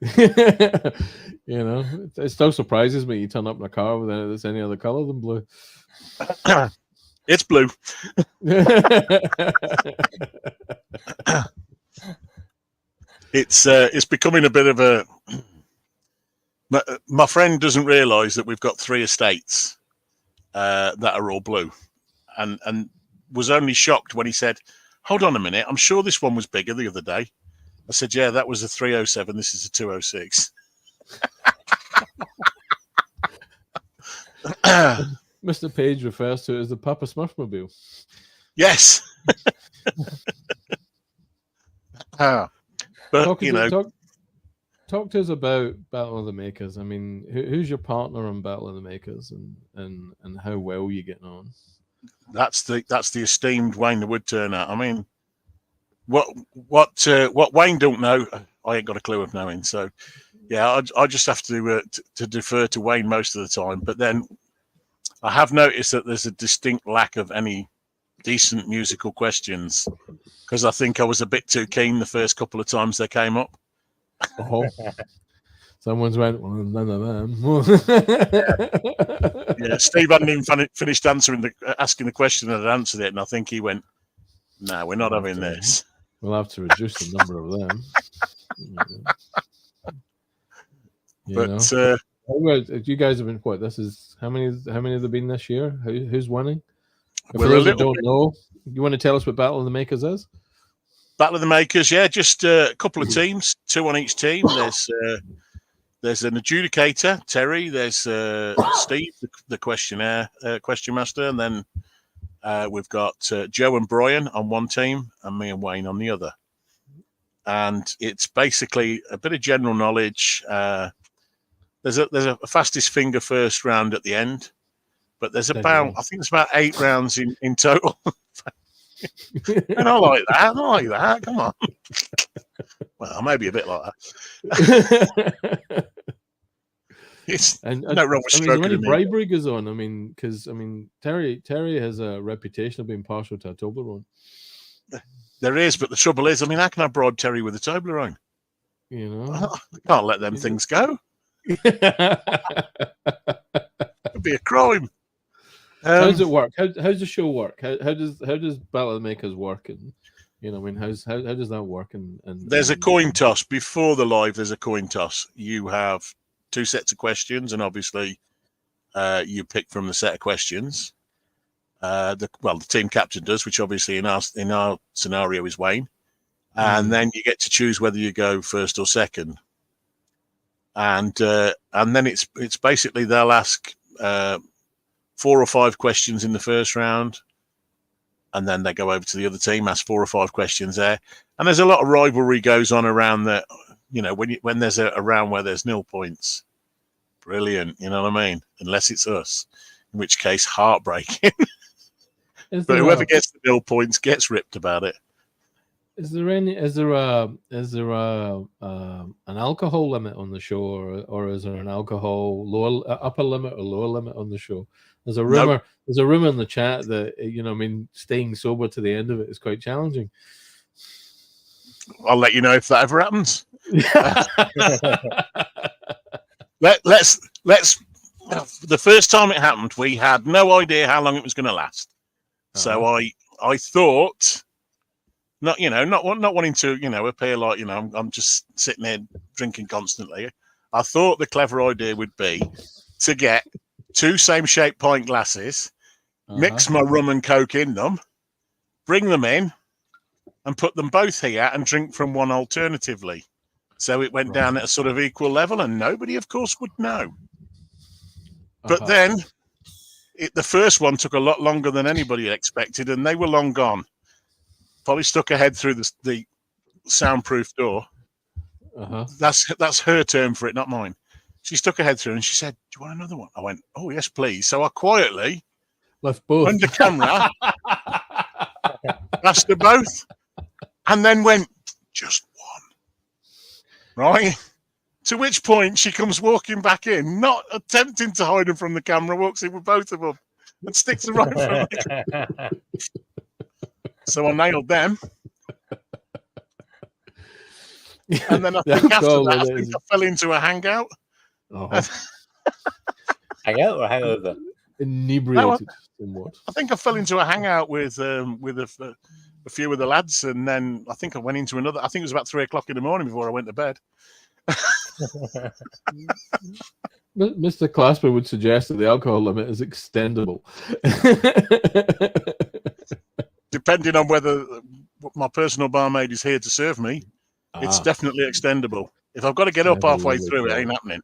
It still surprises me. You turn up in a car with it's any other color than blue. It's blue. It's becoming a bit of a. My friend doesn't realise that we've got 3 estates that are all blue, and was only shocked when he said, hold on a minute, I'm sure this one was bigger the other day. I said, yeah, that was a 307. This is a 206. Mr. Page refers to it as the Papa Smurfmobile. Yes. But, talk to us about Battle of the Makers. I mean, who's your partner on Battle of the Makers, and how well you getting on? That's the esteemed Wayne the Woodturner. I mean, what Wayne don't know, I ain't got a clue of knowing. So, yeah, I just have to defer to Wayne most of the time. But then I have noticed that there's a distinct lack of any decent musical questions, because I think I was a bit too keen the first couple of times they came up. Oh, someone's went, well, none of them. Yeah, Steve hadn't even finished asking the question and had answered it, and I think he went, "No, we're not having this." We'll have to reduce the number of them. You guys have been what? This is how many have there been this year? Who's winning? For those that don't know, you want to tell us what Battle of the Makers is? Battle of the Makers, yeah, just a couple of teams, 2 on each team. There's an adjudicator, Terry. There's Steve, the questionnaire, question master, and then we've got Joe and Brian on one team, and me and Wayne on the other. And it's basically a bit of general knowledge. There's a fastest finger first round at the end, but there's about, I think it's about 8 rounds in total. And I like that. Come on. Well, maybe a bit like that. It's no wrong with stroking. Is there any bribery goes on? I mean, because Terry has a reputation of being partial to a Toblerone. There is, but the trouble is, how can I bribe Terry with a Toblerone? I can't let them things go. It'd be a crime. How does it work? How does the show work? How does Battle of the Makers work? And how does that work? And there's a coin toss before the live. There's a coin toss. You have 2 sets of questions, and obviously, you pick from the set of questions. The team captain does, which obviously in our scenario is Wayne, and then you get to choose whether you go first or second. And then it's basically they'll ask 4 or 5 questions in the first round, and then they go over to the other team, ask 4 or 5 questions there, and there's a lot of rivalry goes on around that. When there's a round where there's 0 points, brilliant. You know what I mean? Unless it's us, in which case heartbreaking. But whoever gets the 0 points gets ripped about it. Is there an alcohol limit on the show, or is there an alcohol upper limit or lower limit on the show? There's a rumor. Nope. There's a rumor in the chat that staying sober to the end of it is quite challenging. I'll let you know if that ever happens. Let's. The first time it happened, we had no idea how long it was going to last. So I thought, not wanting to appear like I'm just sitting there drinking constantly. I thought the clever idea would be to get 2 same-shaped pint glasses, mix my rum and coke in them, bring them in, and put them both here and drink from one alternatively. So it went down at a sort of equal level, and nobody, of course, would know. But then the first one took a lot longer than anybody expected, and they were long gone. Polly stuck her head through the soundproof door. That's her term for it, not mine. She stuck her head through and she said, "Do you want another one?" I went, "Oh, yes, please." So I quietly left both under camera, asked her both, and then went, "Just one." Right? To which point she comes walking back in, not attempting to hide them from the camera, walks in with both of them and sticks them right from me. So I nailed them. And then I think after that, I fell into a hangout. Hangout or hangover? Inebriated. I think I fell into a hangout with a few of the lads, and then I think I went into another. I think it was about 3 o'clock in the morning before I went to bed. Mr. Clasper would suggest that the alcohol limit is extendable. Depending on whether my personal barmaid is here to serve me, it's definitely extendable. If I've got to get up halfway through, it ain't happening.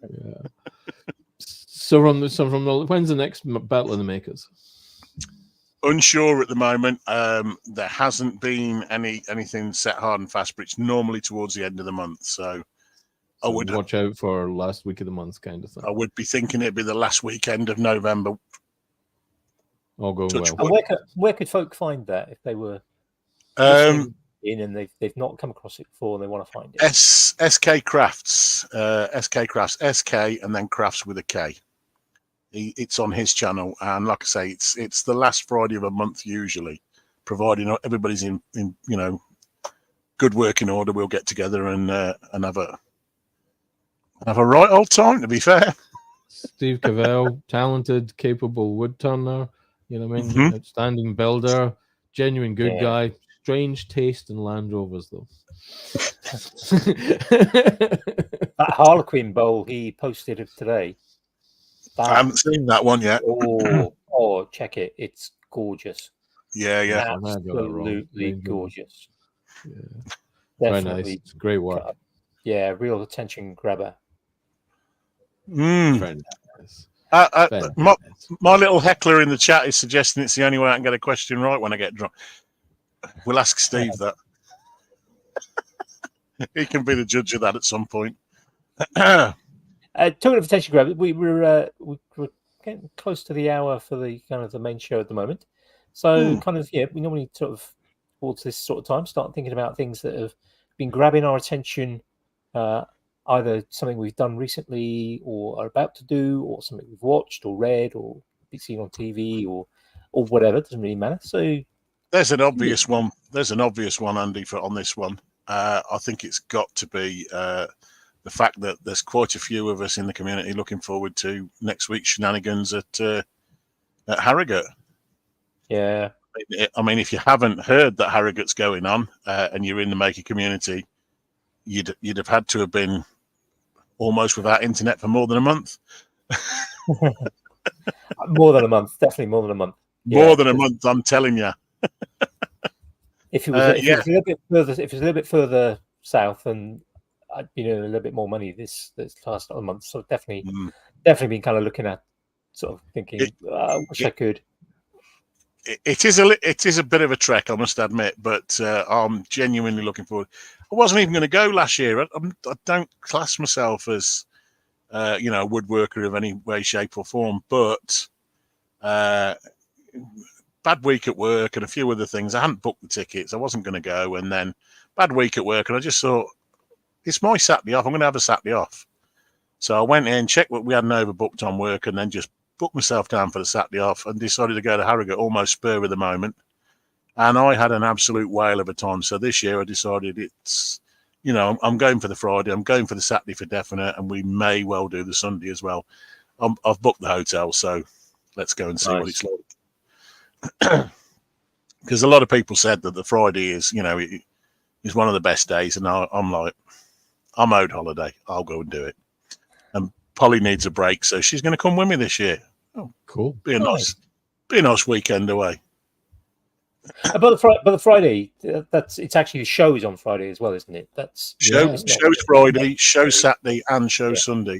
Yeah. So when's the next Battle of the Makers? Unsure at the moment. There hasn't been anything set hard and fast, but it's normally towards the end of the month. So I would watch out for last week of the month, kind of thing. I would be thinking it'd be the last weekend of November. All going well. And where could folk find that if they were in and they've not come across it before and they want to find it? SK Crafts, SK Crafts, SK and then Crafts with a K. It's on his channel, and like I say, it's the last Friday of a month usually, providing everybody's in good working order. We'll get together and have a right old time. To be fair, Steve Cavell, talented, capable wood turner. You know what I mean? Outstanding builder, genuine good guy. Strange taste in Land Rovers, though. That Harlequin bowl he posted of today. I haven't seen that one yet. Oh, check it. It's gorgeous. Yeah. Absolutely gorgeous. Yeah. Definitely. Very nice. It's great work. Yeah, real attention grabber. Very nice. My little heckler in the chat is suggesting it's the only way I can get a question right when I get drunk. We'll ask Steve that. He can be the judge of that at some point. Talking of attention grab, we're getting close to the hour for the kind of the main show at the moment. So we normally sort of towards this sort of time start thinking about things that have been grabbing our attention, either something we've done recently or are about to do, or something we've watched or read or seen on TV or whatever. It doesn't really matter. So there's an obvious one. There's an obvious one, Andy, on this one. I think it's got to be the fact that there's quite a few of us in the community looking forward to next week's shenanigans at Harrogate. Yeah. I mean, if you haven't heard that Harrogate's going on and you're in the maker community, you'd have had to have been almost without internet for more than a month. More than a month, definitely more than a month. More than a month, I'm telling you. If it was a little bit further, if it was a little bit further south, and I'd been earning a little bit more money this last month, so definitely been kind of looking at, sort of thinking, I wish I could. It is a bit of a trek, I must admit, but I'm genuinely looking forward. I wasn't even going to go last year. I don't class myself as a woodworker of any way, shape, or form, but bad week at work and a few other things. I hadn't booked the tickets. I wasn't going to go, and then bad week at work, and I just thought, it's my Saturday off. I'm going to have a Saturday off. So I went in, checked what we hadn't overbooked on work, and then just booked myself down for the Saturday off and decided to go to Harrogate almost spur of the moment. And I had an absolute whale of a time. So this year I decided it's, I'm going for the Friday, I'm going for the Saturday for definite, and we may well do the Sunday as well. I've booked the hotel, so let's go and see what it's like. Because a lot of people said that the Friday is, is one of the best days, and I'm like, I'm owed holiday. I'll go and do it. And Polly needs a break, so she's going to come with me this year. Oh, cool! Be a nice weekend away. But the Friday, it's actually the shows on Friday as well, isn't it? That's shows Friday, show Saturday, and show Sunday.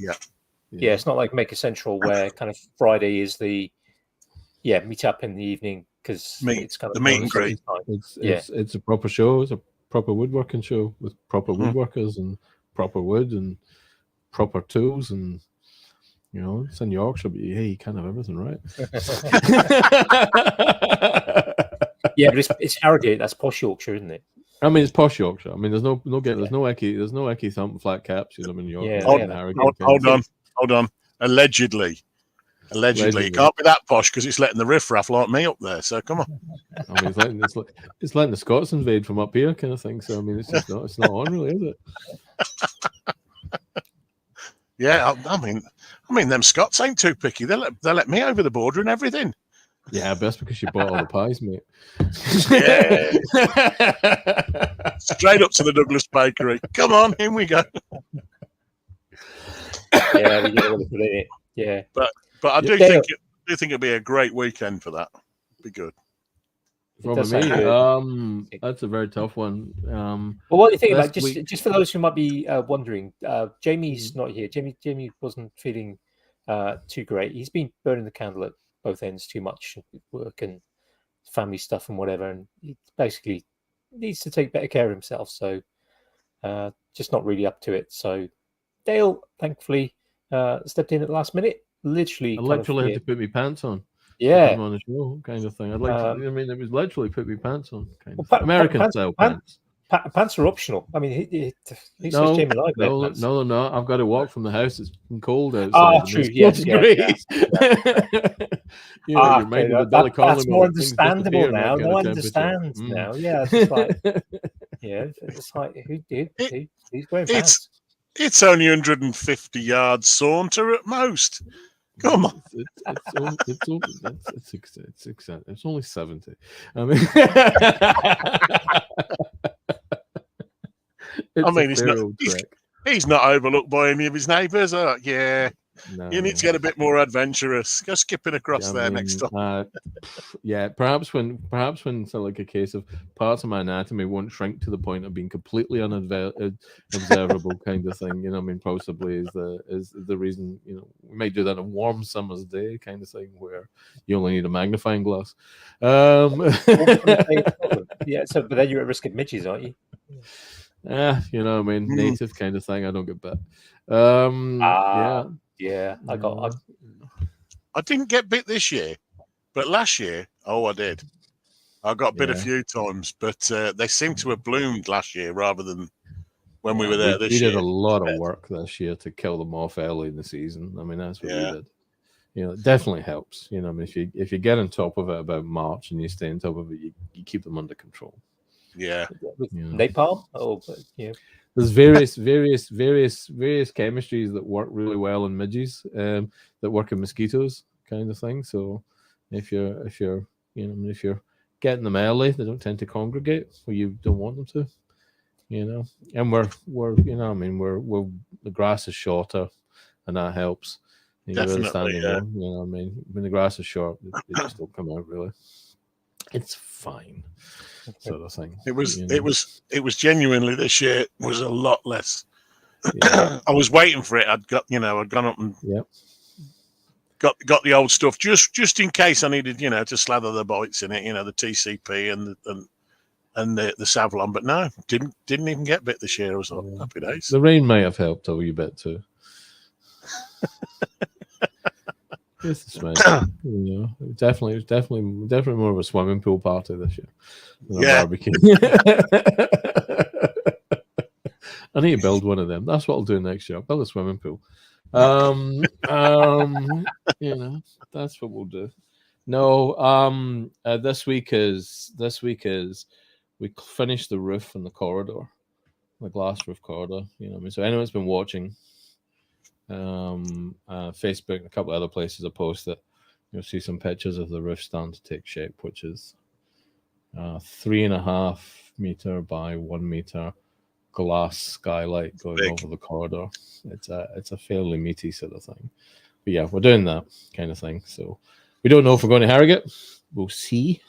Yeah, it's not like Maker Central where kind of Friday is the meet up in the evening, because it's kind of the meet and greet. It's a proper show. It's a proper woodworking show with proper woodworkers and proper wood and proper tools, and it's in Yorkshire, but you can't have everything right. Yeah, but it's Harrogate. That's posh Yorkshire, isn't it? I mean, it's posh Yorkshire. I mean, there's no ecky thumping flat caps. In Yorkshire. Hold on. Allegedly, it can't be that posh because it's letting the riffraff like me up there. So come on. I mean, it's letting the Scots invade from up here, kind of thing. So I mean, it's not on really, is it? Yeah, I mean, them Scots ain't too picky. They let me over the border and everything. Yeah, best because you bought all the pies, mate. Yeah. Straight up to the Douglas Bakery. Come on, in we go. Yeah, we get all the it. Yeah, but I do think it'd be a great weekend for that. It'd be good. From me, that's a very tough one. Well, what do you think about week, just for those who might be wondering? Jamie's not here. Jamie wasn't feeling too great. He's been burning the candle at both ends too much with work and family stuff and whatever, and he basically needs to take better care of himself. So just not really up to it. So Dale, thankfully, stepped in at the last minute. Literally had to put my pants on. Yeah, on the show, kind of thing. I'd like to. I mean, it was literally put my pants on, kind of American style pants. Pants are optional. I mean, he no, says Jamie like pants. No. I've got to walk from the house. It's cold outside. Oh, true. Yes, yeah. That's more understandable now. No one understands now. Yeah, it's like, it's like who's wearing pants? It's only 150 yards saunter at most. Come on. It's only 70. I mean, he's not overlooked by any of his neighbours. Yeah. No, you need to get a bit more adventurous. Go skipping across next time. Perhaps when it's like a case of parts of my anatomy won't shrink to the point of being completely unobservable kind of thing. You know, I mean, possibly is the reason. You know, we might do that on a warm summer's day kind of thing where you only need a magnifying glass. Yeah. So, but then you're at risk of midges, aren't you? You know, I mean, native kind of thing. I don't get bit. Yeah, I didn't get bit this year, but last year, I did. I got bit a few times, but they seem to have bloomed last year rather than when we were there this year. We did a lot of work this year to kill them off early in the season. I mean, that's what we did. You know, it definitely helps. You know, I mean, if you get on top of it about March and you stay on top of it, you keep them under control. Yeah. Napalm? There's various chemistries that work really well in midges, that work in mosquitoes, kind of thing. So if you're getting them early, they don't tend to congregate where you don't want them to. You know, and we're the grass is shorter, and that helps. Definitely, you know, I mean, when the grass is short, they just don't come out really. It's fine. Sort of thing. It was genuinely this year was a lot less. I was waiting for it. I'd gone up and got the old stuff just in case I needed, to slather the bites in it, the TCP and the Savlon. But no, didn't even get bit this year. I was like, happy days. The rain may have helped a wee bit too. It's the definitely more of a swimming pool party this year than a barbecue. I need to build one of them. That's what I'll do next year. I'll build a swimming pool. That's what we'll do. No, this week is we finished the roof and the corridor, the glass roof corridor. So anyone's been watching. Facebook and a couple of other places I posted, you'll see some pictures of the roof starting to take shape, which is 3.5 meter by 1 meter glass skylight going over the corridor. It's a fairly meaty sort of thing, but yeah, we're doing that kind of thing. So we don't know if we're going to Harrogate. We'll see.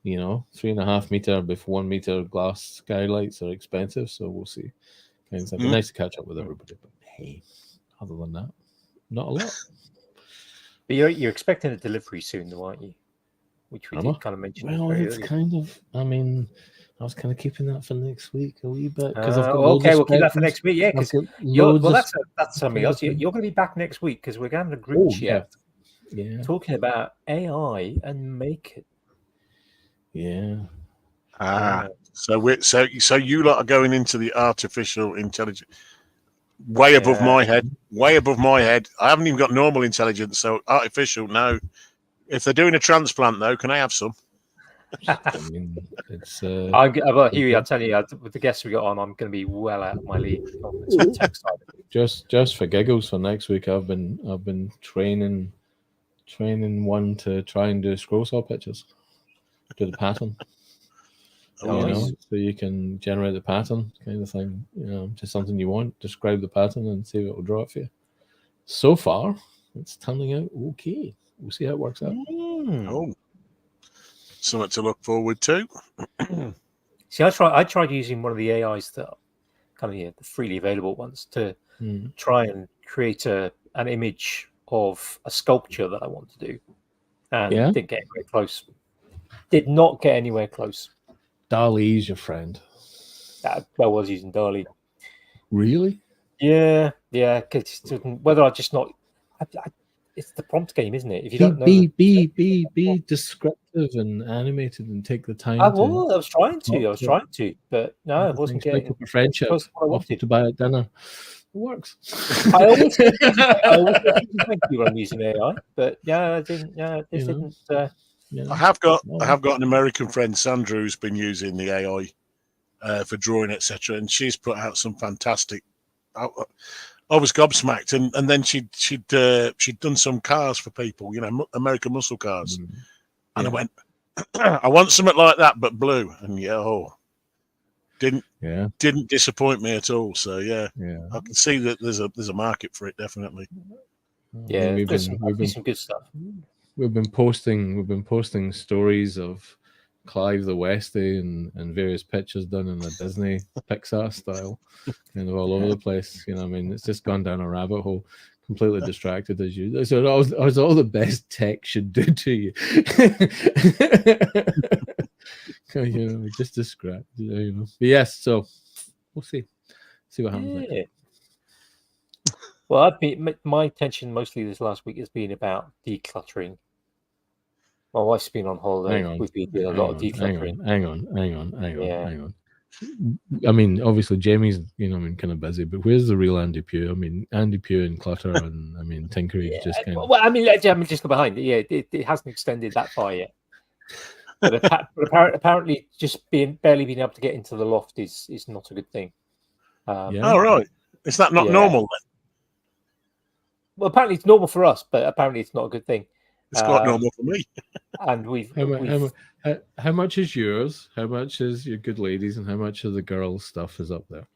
3.5 meter by 1 meter glass skylights are expensive, so we'll see. Kind of thing. But nice to catch up with everybody. But hey. Other than that, not a lot. But you're expecting a delivery soon, though, aren't you? Which we did kind of mention. Well, it's earlier. kind of. I mean, I was kind of keeping that for next week a wee bit because we'll keep that for next week. Yeah, because that's something else. You're going to be back next week because we're going to have a group chat. Yeah, talking about AI and make it. Yeah. So you lot are going into the artificial intelligence. Way above my head. I haven't even got normal intelligence, so artificial, no. If they're doing a transplant, though, can I have some? I mean, it's. Huey, I'll tell you, with the guests we got on, I'm going to be well out of my league. Just for giggles, for next week, I've been training one to try and do scroll saw pictures, do the pattern. So you can generate the pattern kind of thing, just something you want, describe the pattern and see if it will draw it for you. So far, it's turning out okay. We'll see how it works out. something to look forward to. See, I tried using one of the AIs that kind of the freely available ones to try and create an image of a sculpture that I want to do, and didn't get anywhere close. Did not get anywhere close. DALL-E's your friend. I was using DALL-E. Really? Yeah. Because whether I just not, it's the prompt game, isn't it? If you don't know, be descriptive and animated and take the time. I was trying to, but no, I wasn't getting friendship. What I wanted To buy at dinner. It works. I always thank you when I'm using AI, but I didn't. This didn't. I have got an American friend, Sandra, who's been using the AI for drawing, etc., and she's put out some fantastic. I was gobsmacked, and then she'd done some cars for people, American muscle cars, and I went, I want something like that, but blue, and didn't disappoint me at all. So I can see that there's a market for it, definitely. Yeah, there's some good stuff. We've been posting stories of Clive the Westie and various pictures done in the Disney Pixar style, kind of all over the place. It's just gone down a rabbit hole, completely distracted as you. So it was all the best tech should do to you. Just distracted. But yes, so we'll see what happens next. Well, my attention mostly this last week has been about decluttering. My wife's been on holiday. We've been doing a lot of decluttering. Hang on. I mean, obviously, Jamie's, kind of busy, but where's the real Andy Pugh? Andy Pugh and clutter and, tinkering just kind of... Well, just behind it. Yeah, it hasn't extended that far yet. But apparently, just barely being able to get into the loft is not a good thing. Oh, right. Is that not normal then? Well, apparently it's normal for us, but apparently it's not a good thing. It's quite normal for me. And how much is yours? How much is your good ladies, and how much of the girls' stuff is up there?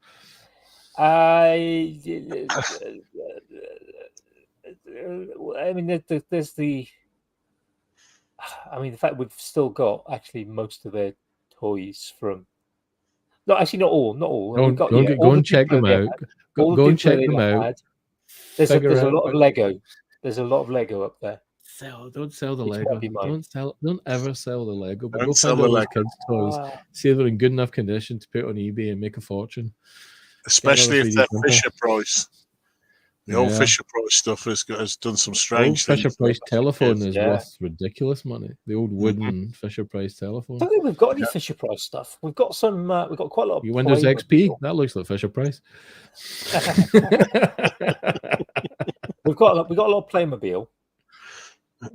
There's the fact we've still got actually most of their toys from. No, actually, not all. Go and check them out. Go and check them out. There's a lot of Lego. There's a lot of Lego up there. Don't sell the Lego. Don't ever sell the Lego. But Don't go sell find the all those Lego. kids' toys. See if they're in good enough condition to put on eBay and make a fortune. Especially if they're Fisher Price. The old Fisher Price stuff has done some strange things. Fisher Price telephone is worth ridiculous money. The old wooden Fisher Price telephone. I don't think we've got any Fisher Price stuff. We've got some. We've got quite a lot of your Windows XP. That looks like Fisher Price. We've got a lot of Playmobil.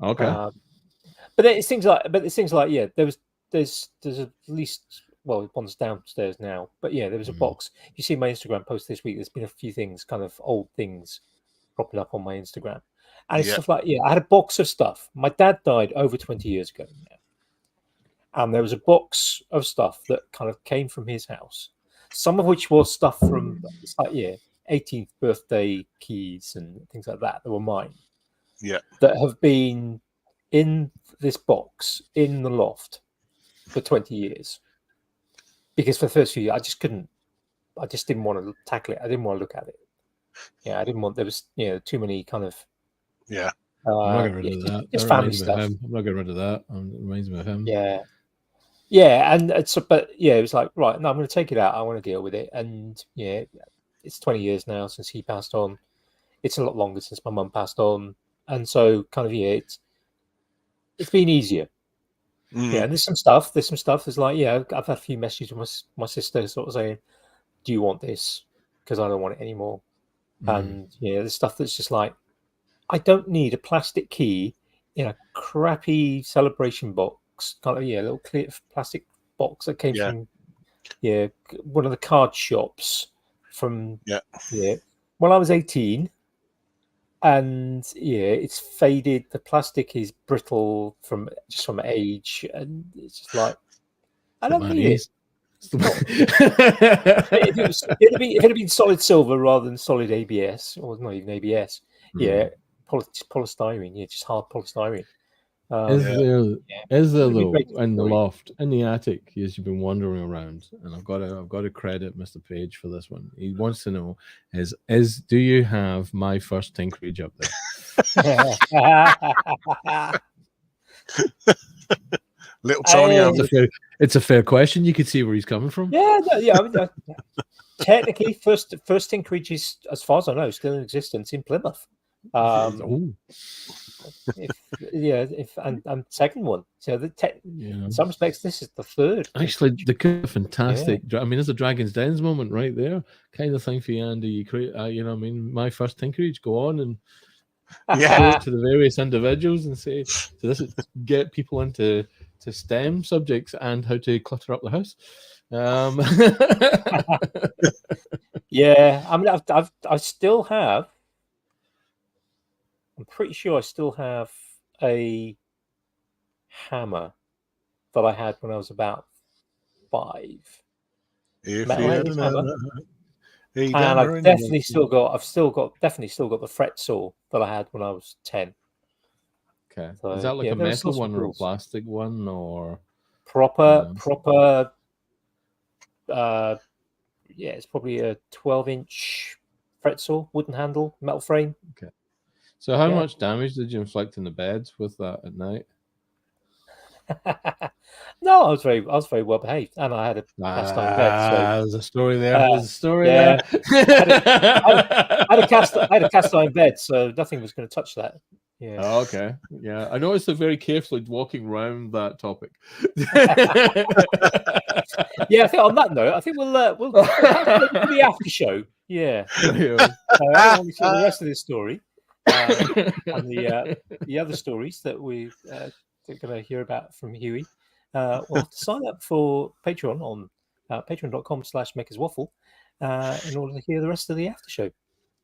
Okay. But it's things like there's at least one's downstairs now. But there was a box. You see my Instagram post this week. There's been a few things, kind of old things, propping up on my Instagram, and it's stuff like I had a box of stuff. My dad died over 20 years ago now, and there was a box of stuff that kind of came from his house. Some of which was stuff from 18th birthday keys and things like that were mine. Yeah, that have been in this box in the loft for 20 years. Because for the first few years, I just didn't want to tackle it. I didn't want to look at it. I didn't want, there was, too many kind of. Yeah. I'm not getting rid of that. Just family stuff. I'm not getting rid of that. It reminds me of him. Yeah. Yeah. And it was like, right, no, I'm going to take it out. I want to deal with it. And it's 20 years now since he passed on. It's a lot longer since my mum passed on. And so kind of, it's been easier. Yeah, and there's some stuff. There's like, I've had a few messages from my sister sort of saying, do you want this? Because I don't want it anymore. And there's stuff that's just like, I don't need a plastic key in a crappy celebration box. Kind of, a little clear plastic box that came from one of the card shops from when I was 18. And it's faded. The plastic is brittle from age, and it's just like I don't need it. If it had been solid silver rather than solid ABS, or not even ABS, polystyrene, just hard polystyrene. Is there It'd be though great to in the story. loft, in the attic, as you've been wandering around, and I've got to credit Mr. Page for this one. He wants to know is do you have My First Tinkerage up there? Little tiny home. It's a fair question. You can see where he's coming from. Yeah, no, yeah. I mean, technically, first Tinkerage is, as far as I know, still in existence in Plymouth. And second one. So in some respects, this is the third. Actually, the kind of fantastic. Yeah. I mean, there's a Dragon's Dens moment right there, kind of thing for you, Andy. You create, you know, I mean, My First Tinkerage. Go on and show it to the various individuals and say, so this is get people into STEM subjects and how to clutter up the house. Yeah, I mean, I still have. I'm pretty sure I still have a hammer that I had when I was about 5. If metal-headed hammer. And I've definitely still got the fret saw that I had when I was 10. Okay, so, is that like a metal one or a plastic one or proper? It's probably a 12-inch fret saw, wooden handle, metal frame. Okay. So how much damage did you inflict in the beds with that at night? No, I was very well behaved, and I had a cast iron bed. So there's a story there. There's a story there. I had a cast iron bed, so nothing was going to touch that. Yeah. Oh, okay. Yeah, I noticed they're very carefully walking around that topic. Yeah, I think on that note, I think we'll do the after show. Yeah. I want to see the rest of this story and the other stories that we're going to hear about from Huey. We'll have to sign up for Patreon on patreon.com/makerswaffle in order to hear the rest of the after show.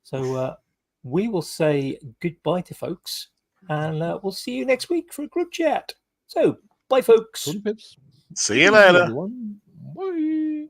So we will say goodbye to folks, and we'll see you next week for a group chat. So bye, folks. See you later. Bye.